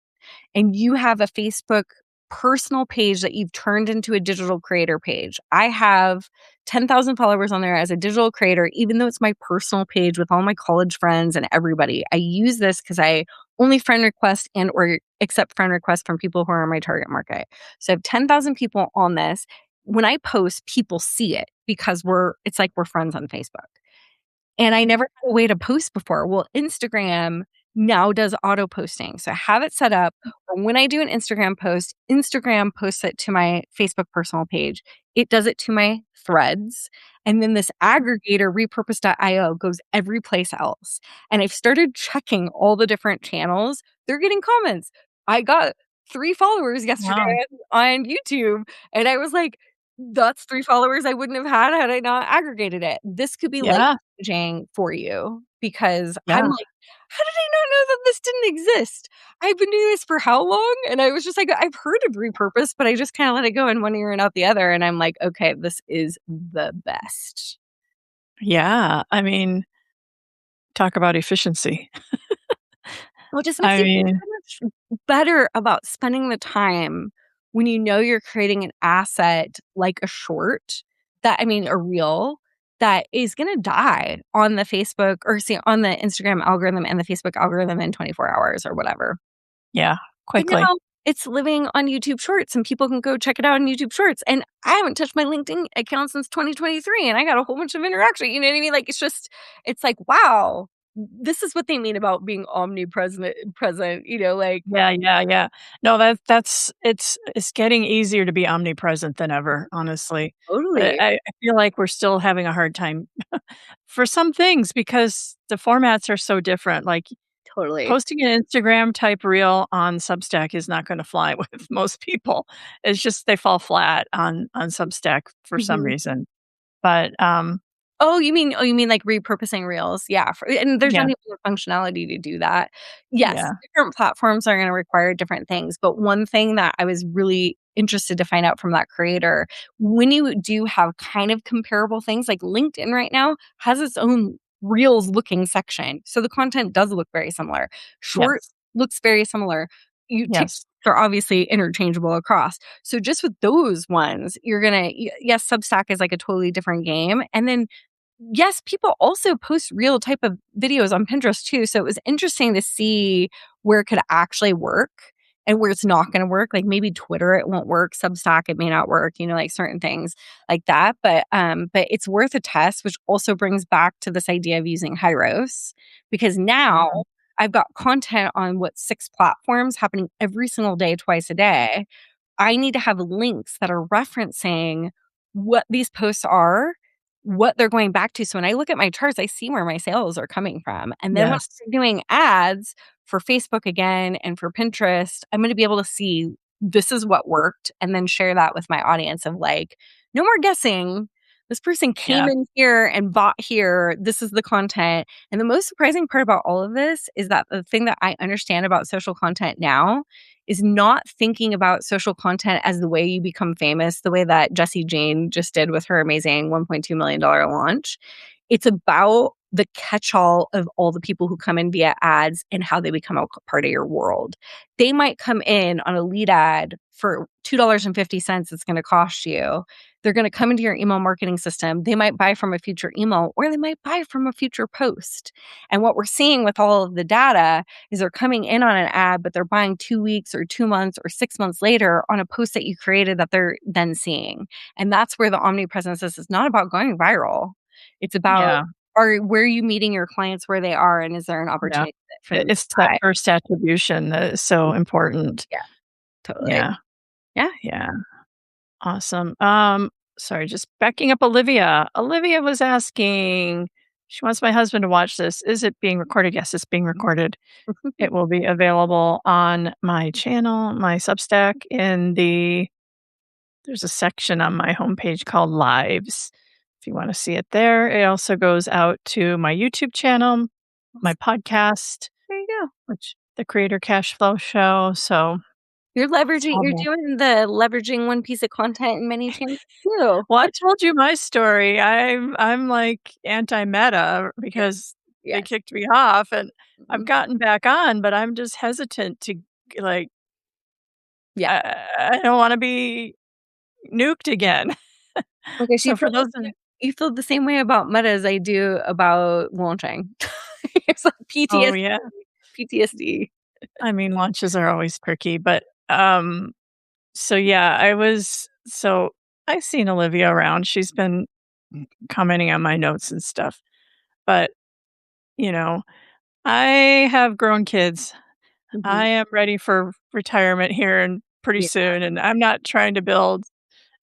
and you have a Facebook personal page that you've turned into a digital creator page. I have 10,000 followers on there as a digital creator, even though it's my personal page with all my college friends and everybody. I use this because I only friend request and or accept friend requests from people who are in my target market. So I have 10,000 people on this. When I post, people see it because it's like we're friends on Facebook. And I never had a way to post before. Well, Instagram now does auto posting. So I have it set up where when I do an Instagram post, Instagram posts it to my Facebook personal page. It does it to my threads. And then this aggregator, repurpose.io, goes every place else. And I've started checking all the different channels. They're getting comments. I got 3 followers yesterday
Wow.
on YouTube. And I was like, That's 3 followers I wouldn't have had I not aggregated it. This could be life
Yeah,
changing for you because I'm
yeah,
like, "How did I not know that this didn't exist? I've been doing this for how long?" And I was just like, "I've heard of repurpose, but I just kinda let it go in one ear and out the other," and I'm like, "Okay, this is the best."
yeah. I mean, talk about efficiency.
Well, it just makes
I
you feel
mean,
so much better about spending the time when you know you're creating an asset like a short a reel that is gonna die on the Facebook or see on the Instagram algorithm and the Facebook algorithm in 24 hours or whatever.
yeah,
But
quickly.
now it's living on YouTube Shorts and people can go check it out on YouTube Shorts. And I haven't touched my LinkedIn account since 2023 and I got a whole bunch of interaction. You know what I mean? Like it's like, wow, this is what they mean about being present, like
Yeah, yeah, yeah. No, that's it's getting easier to be omnipresent than ever, honestly. But
totally,
I feel like we're still having a hard time for some things because the formats are so different. Like
totally.
posting an Instagram type reel on Substack is not gonna fly with most people. It's just they fall flat on Substack for some
Mhm.
reason. But,
Oh, you mean like repurposing reels? Yeah, and there's
yeah,
not even the functionality to do that. Yes,
yeah,
different platforms are gonna require different things, but one thing that I was really interested to find out from that creator, when you do have kind of comparable things, like LinkedIn right now has its own reels looking section, so the content does look very similar. Short
yes,
looks very similar. You TikToks
yes,
are obviously interchangeable across. So just with those ones, you're gonna yes, Substack is like a totally different game, and then yes, people also post real type of videos on Pinterest too, so it was interesting to see where it could actually work and where it's not gonna work, like, maybe Twitter, it won't work, Substack, it may not work, like, certain things like that, but it's worth a test, which also brings back to this idea of using Hyros, because now
mhm,
I've got content on, 6 platforms happening every single day, twice a day. I need to have links that are referencing what these posts are, what they're going back to. So when I look at my charts, I see where my sales are coming from. And then when I
yes,
start doing ads for Facebook again and for Pinterest, I'm going to be able to see this is what worked and then share that with my audience of like, no more guessing. This person came
yeah,
in here and bought here. This is the content. And the most surprising part about all of this is that the thing that I understand about social content now is not thinking about social content as the way you become famous, the way that Jessie Jane just did with her amazing $1.2 million launch. It's about the catch-all of all the people who come in via ads and how they become a part of your world. They might come in on a lead ad for $2.50 it's gonna cost you. They're gonna come into your email marketing system. They might buy from a future email or they might buy from a future post. And what we're seeing with all of the data is they're coming in on an ad, but they're buying 2 weeks or 2 months or 6 months later on a post that you created that they're then seeing. And that's where the omnipresence is. It's not about going viral. It's about
yeah,
where are you meeting your clients where they are, and is there an
yeah.
opportunity for them to
It's that
buy?
first attribution that is so important.
Yeah, totally.
Yeah,
Yeah.
yeah, awesome. Sorry, just backing up Olivia. Olivia was asking, she wants my husband to watch this. Is it being recorded? Yes, it's being recorded. It will be available on my channel, my Substack, there's a section on my homepage called Lives. If you wanna see it there. It also goes out to my YouTube channel, my podcast,
There you go.
which the Creator Cash Flow Show, so it's all
You're
there.
doing the leveraging one piece of content in many channels too.
Well, I told you my story. I'm, like, anti-meta
Yes,
because they
yes.
kicked me off, and I've
Mhm.
gotten back on, but I'm just hesitant to, like,
Yeah.
I don't wanna be nuked again.
Okay, so
So for those that
you feel the same way about Meta as I do about launching. It's like
oh,
PTSD.
yeah.
PTSD.
I mean, launches are always tricky, but, so yeah, I've seen Olivia around. She's been commenting on my notes and stuff, but, you know, I have grown kids.
Mhm.
I am ready for retirement here and pretty
Yeah.
soon, and I'm not trying to build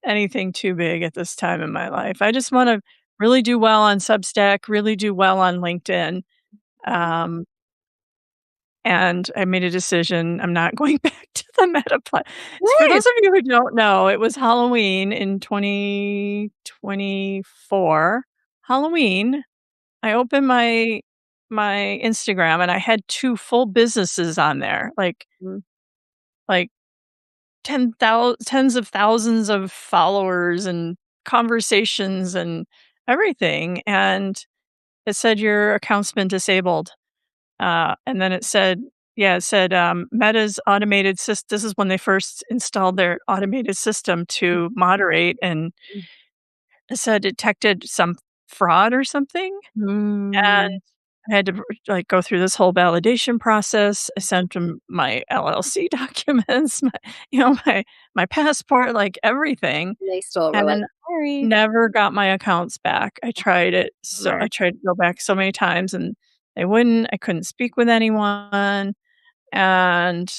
anything too big at this time in my life. I just wanna really do well on Substack, really do well on LinkedIn, um, and I made a decision. I'm not going back to the meta pla For those
Nice.
of you who don't know, it was Halloween in 2024. Halloween, I opened my Instagram and I had 2 full businesses on there,
Mm,
like tens of thousands of followers and conversations and everything, and it said, "Your account's been disabled." And then it said, Meta's automated system. This is when they first installed their automated system to moderate, and
mm,
it said detected some fraud or something, and
mm.
I had to, like, go through this whole validation process. I sent them my LLC documents, my passport, like, everything,
And they still were like,
and
"Sorry."
never got my accounts back. I
Bummer.
tried to go back so many times, and they wouldn't. I couldn't speak with anyone, and,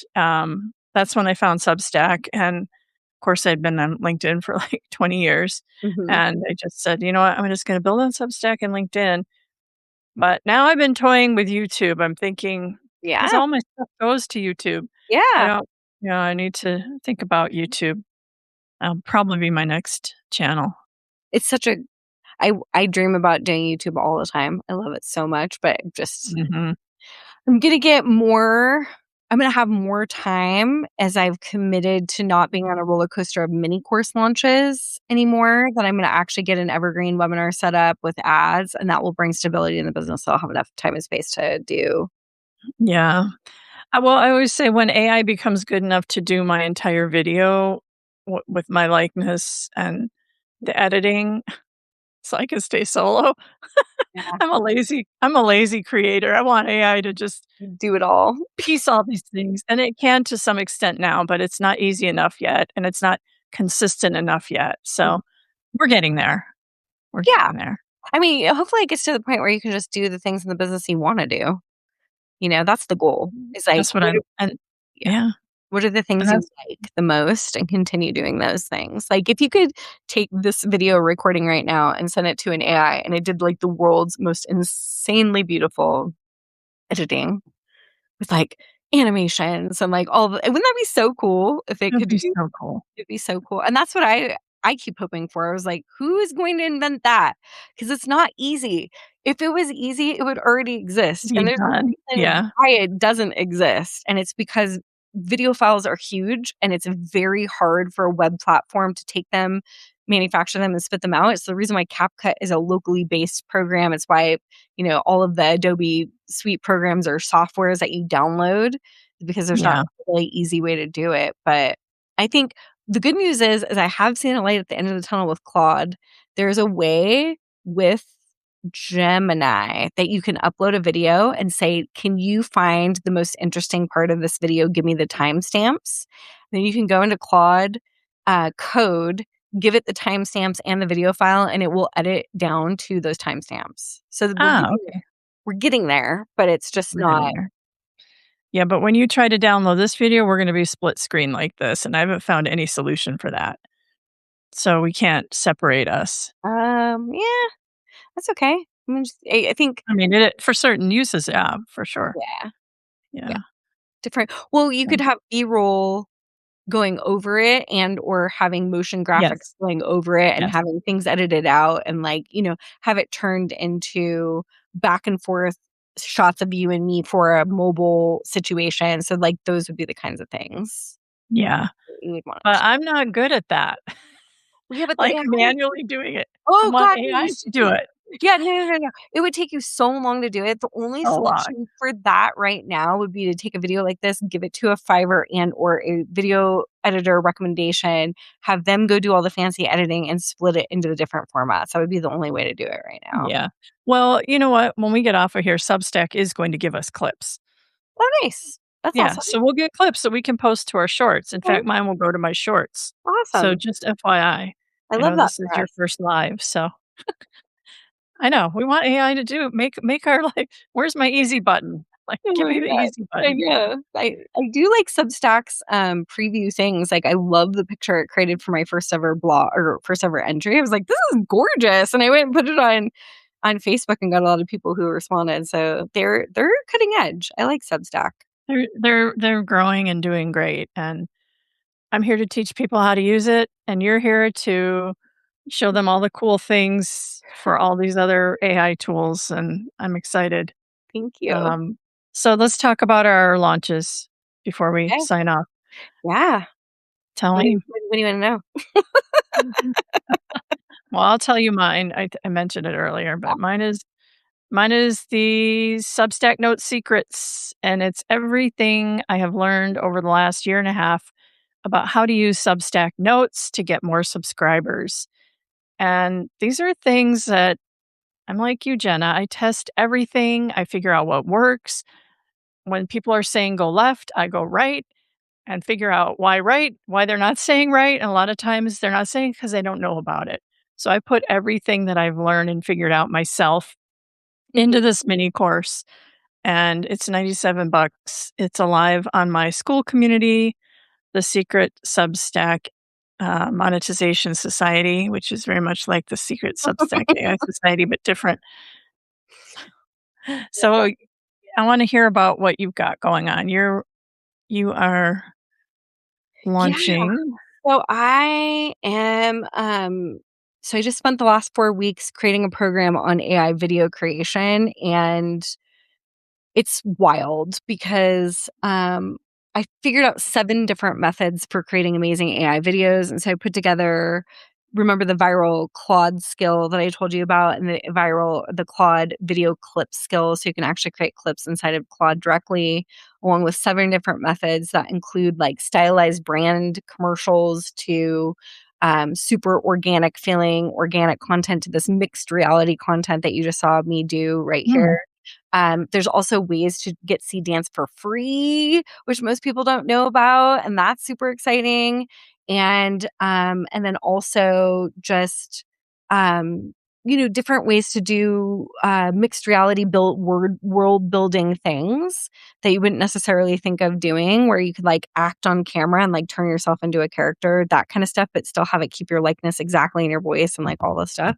that's when I found Substack, and, of course, I'd been on LinkedIn for, like, 20 years,
Mhm.
and I just said, "You know what? I'm just gonna build on Substack and LinkedIn." But now I've been toying with YouTube. I'm thinking, because
Yeah.
all my stuff goes to YouTube. I
Yeah.
don't I need to think about YouTube. That'll probably be my next channel.
It's such a I dream about doing YouTube all the time. I love it so much, but just
Mhm.
I'm gonna get more I'm gonna have more time as I've committed to not being on a roller coaster of mini course launches anymore, that I'm gonna actually get an evergreen webinar set up with ads, and that will bring stability in the business, so I'll have enough time and space to do.
Yeah. Well, I always say when AI becomes good enough to do my entire video with my likeness and the editing, so I can stay solo.
Yeah.
I'm a lazy creator. I want AI to just
Do it all.
piece all these things, and it can to some extent now, but it's not easy enough yet, and it's not consistent enough yet. So we're getting there. We're
Yeah.
getting there.
I mean, hopefully it gets to the point where you can just do the things in the business you wanna do. That's the goal. Is like,
That's what I'm and
yeah.
yeah,
What are the
and
things you
that's
like the most and continue doing those things? Like, if you could take this video recording right now and send it to an AI and it did, like, the world's most insanely beautiful editing with, like, animations and, like, all the wouldn't that be so cool if it
that'd
could
be
do
so cool.
It'd be so cool, and that's what I keep hoping for. I was like, "Who is going to invent that?" Because it's not easy. If it was easy, it would already exist,
Be
and there's a
done.
reason
Yeah,
why it doesn't exist, and it's because video files are huge, and it's very hard for a web platform to take them, manufacture them, and spit them out. It's the reason why CapCut is a locally based program. It's why, all of the Adobe Suite programs are softwares that you download because there's not
yeah.
a really easy way to do it, but I think the good news is I have seen a light at the end of the tunnel with Claude. There's a way with Gemini that you can upload a video and say, "Can you find the most interesting part of this video? Give me the timestamps." Then you can go into Claude code, give it the timestamps and the video file, and it will edit down to those timestamps. So that
Okay.
we're getting there, but it's just
We're
not.
getting there. Yeah, but when you try to download this video, we're gonna be split screen like this, and I haven't found any solution for that. So we can't separate us.
Yeah, that's okay. I think,
I mean, it for certain uses, yeah, for sure.
yeah. Yeah.
Yeah.
Different well, you
Yeah.
could have B-roll going over it and or having motion graphics
Yes.
going over it and
Yes.
having things edited out and, like, have it turned into back and forth shots of you and me for a mobile situation. So, like, those would be the kinds of things
Yeah.
that you would want
But
to.
I'm not good at that.
Well, yeah, but the
Like,
AI.
manually doing it. I
Oh
want
god, no,
AI
you
to
should
do
just
it.
yeah, no, no, no, no. It would take you so long to do it. The only
So long.
solution for that right now would be to take a video like this, give it to a Fiverr and or a video editor recommendation, have them go do all the fancy editing and split it into the different formats. That would be the only way to do it right now.
Yeah. Well, you know what? When we get off of here, Substack is going to give us clips.
Oh, nice. That's
Yeah,
awesome.
so we'll get clips that we can post to our shorts. In
Okay,
fact, mine will go to my shorts. So
awesome.
just FYI,
I
I
love
know
that
this is
for
your
us.
first live, so I know, we want AI to do make our life where's my easy button? Like,
Oh
give
my
me the
god.
easy
I
button.
know. I do like Substack's, preview things, like, I love the picture it created for my first ever blog or first ever entry. I was like, "This is gorgeous," and I went and put it on Facebook and got a lot of people who responded, so they're cutting edge. I like Substack.
They're growing and doing great, and I'm here to teach people how to use it, and you're here to show them all the cool things for all these other AI tools, and I'm excited.
Thank you.
Um, so let's talk about our launches before we
Okay.
sign off.
Yeah.
Tell
What do
me.
you what do you wanna know?
Mhm. Well, I'll tell you mine. I mentioned it earlier, but mine is the Substack Note Secrets, and it's everything I have learned over the last year and a half about how to use Substack Notes to get more subscribers. And these are things that I'm like you, Jenna. I test everything, I figure out what works. When people are saying go left, I go right and figure out why right, why they're not saying right. And a lot of times they're not saying because they don't know about it. So I put everything that I've learned and figured out myself into
Mhm.
this mini course, and it's 97 bucks. It's alive on my school community, the secret Substack monetization society, which is very much like the secret Substack AI society, but different. So I want to hear about what you've got going on. You are
Yeah.
launching.
So I am, so I just spent the last 4 weeks creating a program on AI video creation, and it's wild because, I figured out 7 different methods for creating amazing AI videos, and so I put together remember the viral Claude skill that I told you about, and the Claude video clip skill, so you can actually create clips inside of Claude directly, along with 7 different methods that include, like, stylized brand commercials to, super organic feeling, organic content to this mixed reality content that you just saw me do right here.
Hmm.
There's also ways to get Seed Dance for free, which most people don't know about, and that's super exciting. And then also just, um, different ways to do mixed reality built world building things that you wouldn't necessarily think of doing, where you could like act on camera and like turn yourself into a character, that kind of stuff, but still have it keep your likeness exactly in your voice and like all this stuff.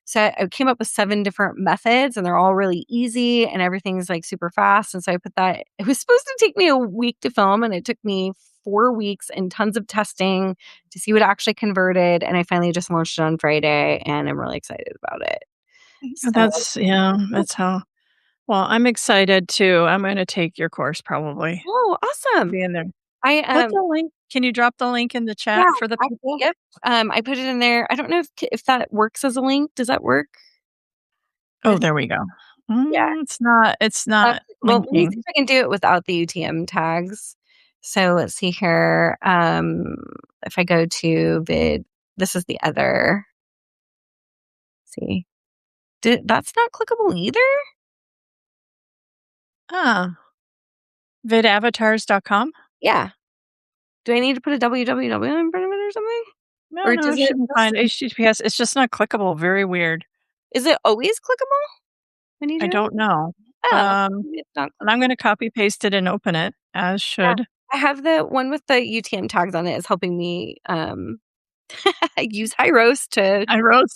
So I came up with 7 different methods and they're all really easy and everything's like super fast. And so I put that, it was supposed to take me a week to film and it took me 4 weeks and tons of testing to see what actually converted. And I finally just launched it on Friday and I'm really excited about it. So,
That's yeah. That's how. Well, I'm excited too. I'm going to take your course probably.
oh, awesome.
Be in there.
I,
Put the link. Can you drop the link in the
yeah,
chat for the
I,
people?
yep. I put it in there. I don't know if that works as a link. Does that work?
Oh, there we go.
Yeah.
It's not
Well, let me see if
linking.
I can do it without the UTM tags. So let's see here. If I go to vid, this is the other. See, that's not clickable either.
Ah, vidavatars.com?
Yeah. Do I need to put a www in front of it or something?
No,
Or
no,
does
it
it?
should be fine. HTTPS, it's just not clickable, very weird.
Is it always clickable when you
I
do it?
don't know.
Oh,
Um,
maybe it's not
and I'm
clickable.
gonna copy paste it and open it, as
Yeah.
should.
I have the one with the UTM tags on it is helping me use high roast to.
I wrote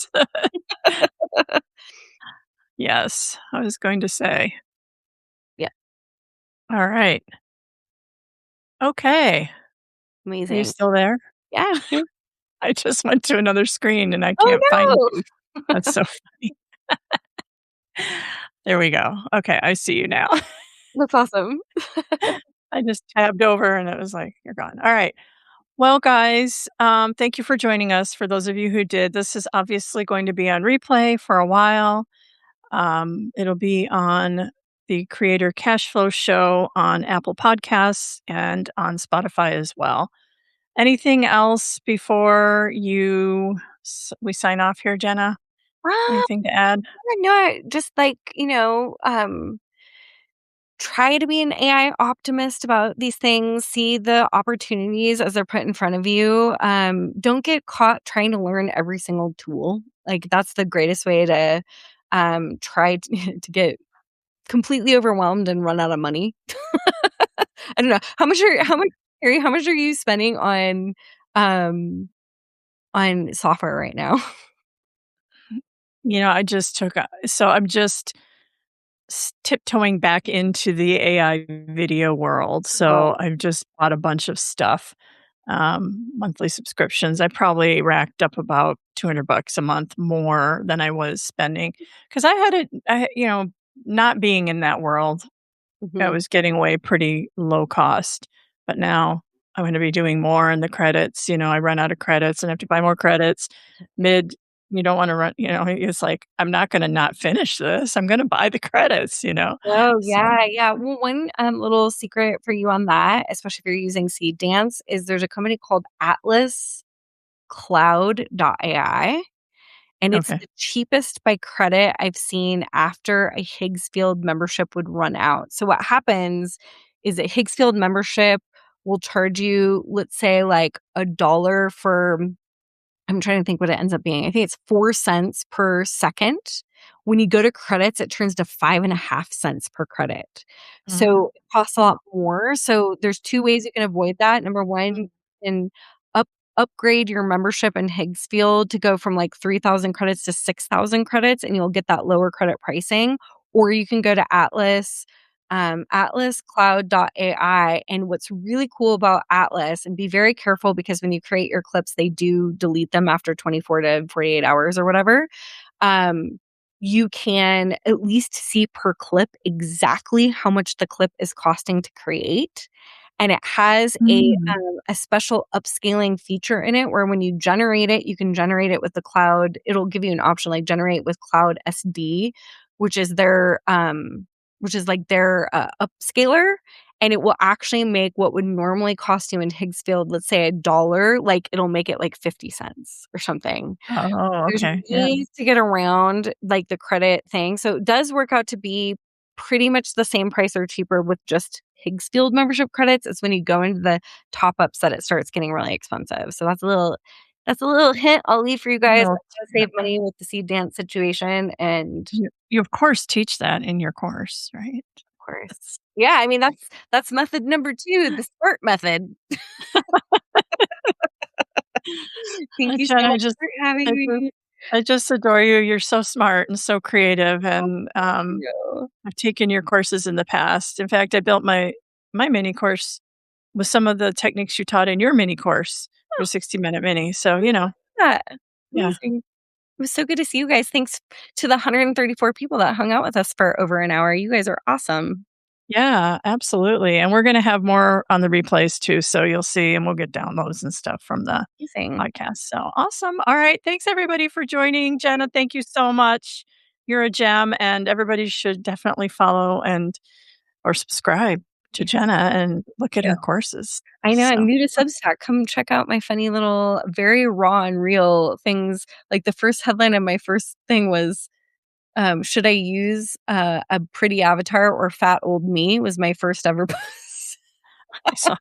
yes, I was going to say.
Yeah,
Alright. Okay. Are you
amazing.
still there?
Yeah, I'm here.
I just went to another screen and I can't find
Oh
you. That's so funny. There we go. Okay, I see you now.
no, that's awesome.
I just tabbed over and it was like, "You're gone." Alright. Well, guys, thank you for joining us. For those of you who did, this is obviously going to be on replay for a while. It'll be on the Creator Cash Flow Show on Apple Podcasts and on Spotify as well. Anything else before we sign off here, Jenna?
Ah,
Anything to add?
no, just like, try to be an AI optimist about these things, see the opportunities as they're put in front of you. Don't get caught trying to learn every single tool. Like that's the greatest way to try to get completely overwhelmed and run out of money. I don't know. How much are you spending on software right now?
I just took a so I'm just tiptoeing back into the AI video world, so
Oh,
I've just bought a bunch of stuff, monthly subscriptions. I probably racked up about $200 a month more than I was spending because I had it not being in that world, I
mhm.
was getting away pretty low cost, but now I'm gonna be doing more in the credits, I run out of credits and have to buy more credits. Mid you don't wanna run it's like, I'm not gonna not finish this, I'm gonna buy the credits.
Oh,
So
yeah, yeah. Well, one, little secret for you on that, especially if you're using Seed Dance, is there's a company called Atlas Cloud AI, and it's
okay.
the cheapest by credit I've seen after a Higgsfield membership would run out. So what happens is that Higgsfield membership will charge you, let's say, like, a dollar for I'm trying to think what it ends up being. I think it's 4 cents per second. When you go to credits, it turns to 5.5 cents per credit.
Mm,
So, it costs a lot more. So, there's 2 ways you can avoid that. Number 1, you can up upgrade your membership in Higgsfield to go from, like, 3,000 credits to 6,000 credits, and you'll get that lower credit pricing. Or you can go to atlascloud.ai, and what's really cool about Atlas, and be very careful because when you create your clips, they do delete them after 24 to 48 hours or whatever. um, you can at least see per clip exactly how much the clip is costing to create. And it has
mm.
a special upscaling feature in it where when you generate it, you can generate it with the cloud. It'll give you an option like generate with Cloud SD, which is their like their upscaler, and it will actually make what would normally cost you in Higgsfield, let's say a dollar, like it'll make it like 50 cents or something.
Oh,
There's
okay, yeah.
ways to get around, like, the credit thing, so it does work out to be pretty much the same price or cheaper with just Higgsfield membership credits. It's when you go into the top-ups that it starts getting really expensive, so that's a little hint I'll leave for you guys
No,
how to save money with the seed dance situation, and
you of course teach that in your course, right?
of course.
That's
Yeah, I mean, that's method number 2, the SMART method. Thank you so
Jen,
much for having
I just
me.
I just adore you. You're so smart and so creative,
Oh,
and,
thank you.
I've taken your courses in the past. In fact, I built my mini course with some of the techniques you taught in your mini course for
Oh,
60-minute mini, so,
that.
yeah.
Amazing. It was so good to see you guys. Thanks to the 134 people that hung out with us for over an hour. You guys are awesome.
Yeah, absolutely, and we're gonna have more on the replays too, so you'll see, and we'll get downloads and stuff from the
Amazing.
podcast, so awesome. Alright, thanks everybody for joining. Jenna, thank you so much. You're a gem, and everybody should definitely follow and or subscribe to
Yes,
Jenna and look at
thank you.
her courses.
I know I'm
So,
new to Substack. Come check out my funny little, very raw and real things. Like the first headline of my first thing was, "Should I use a pretty avatar or fat old me?" Was my first ever post.
I saw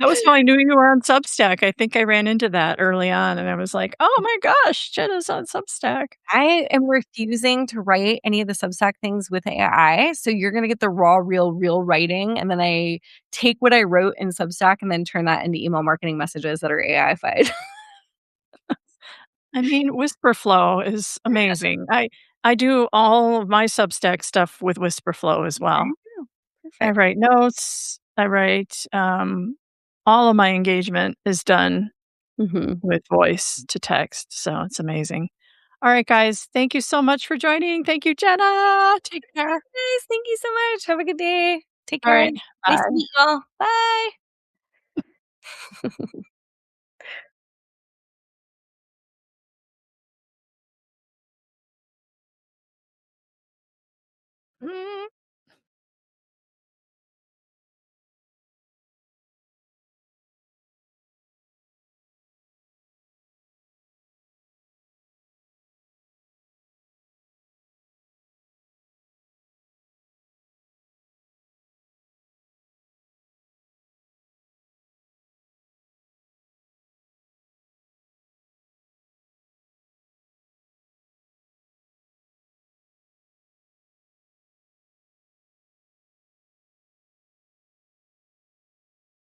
that was how I knew you were on Substack. I think I ran into that early on, and I was like, "Oh my gosh, Jenna's on Substack."
I am refusing to write any of the Substack things with AI, so you're gonna get the raw, real writing, and then I take what I wrote in Substack and then turn that into email marketing messages that are AI-fied.
I mean, Whisper Flow is amazing. I do all of my Substack stuff with Whisper Flow as
There
well.
you go.
I
Perfect.
write notes, I write, all of my engagement is done
Mhm.
with voice to text, so it's amazing. Alright, guys, thank you so much for joining. Thank you, Jenna. Take care.
Yes, thank you so much. Have a good day. Take care.
Alright,
Nice to
bye.
meet y'all. Bye.
Mm.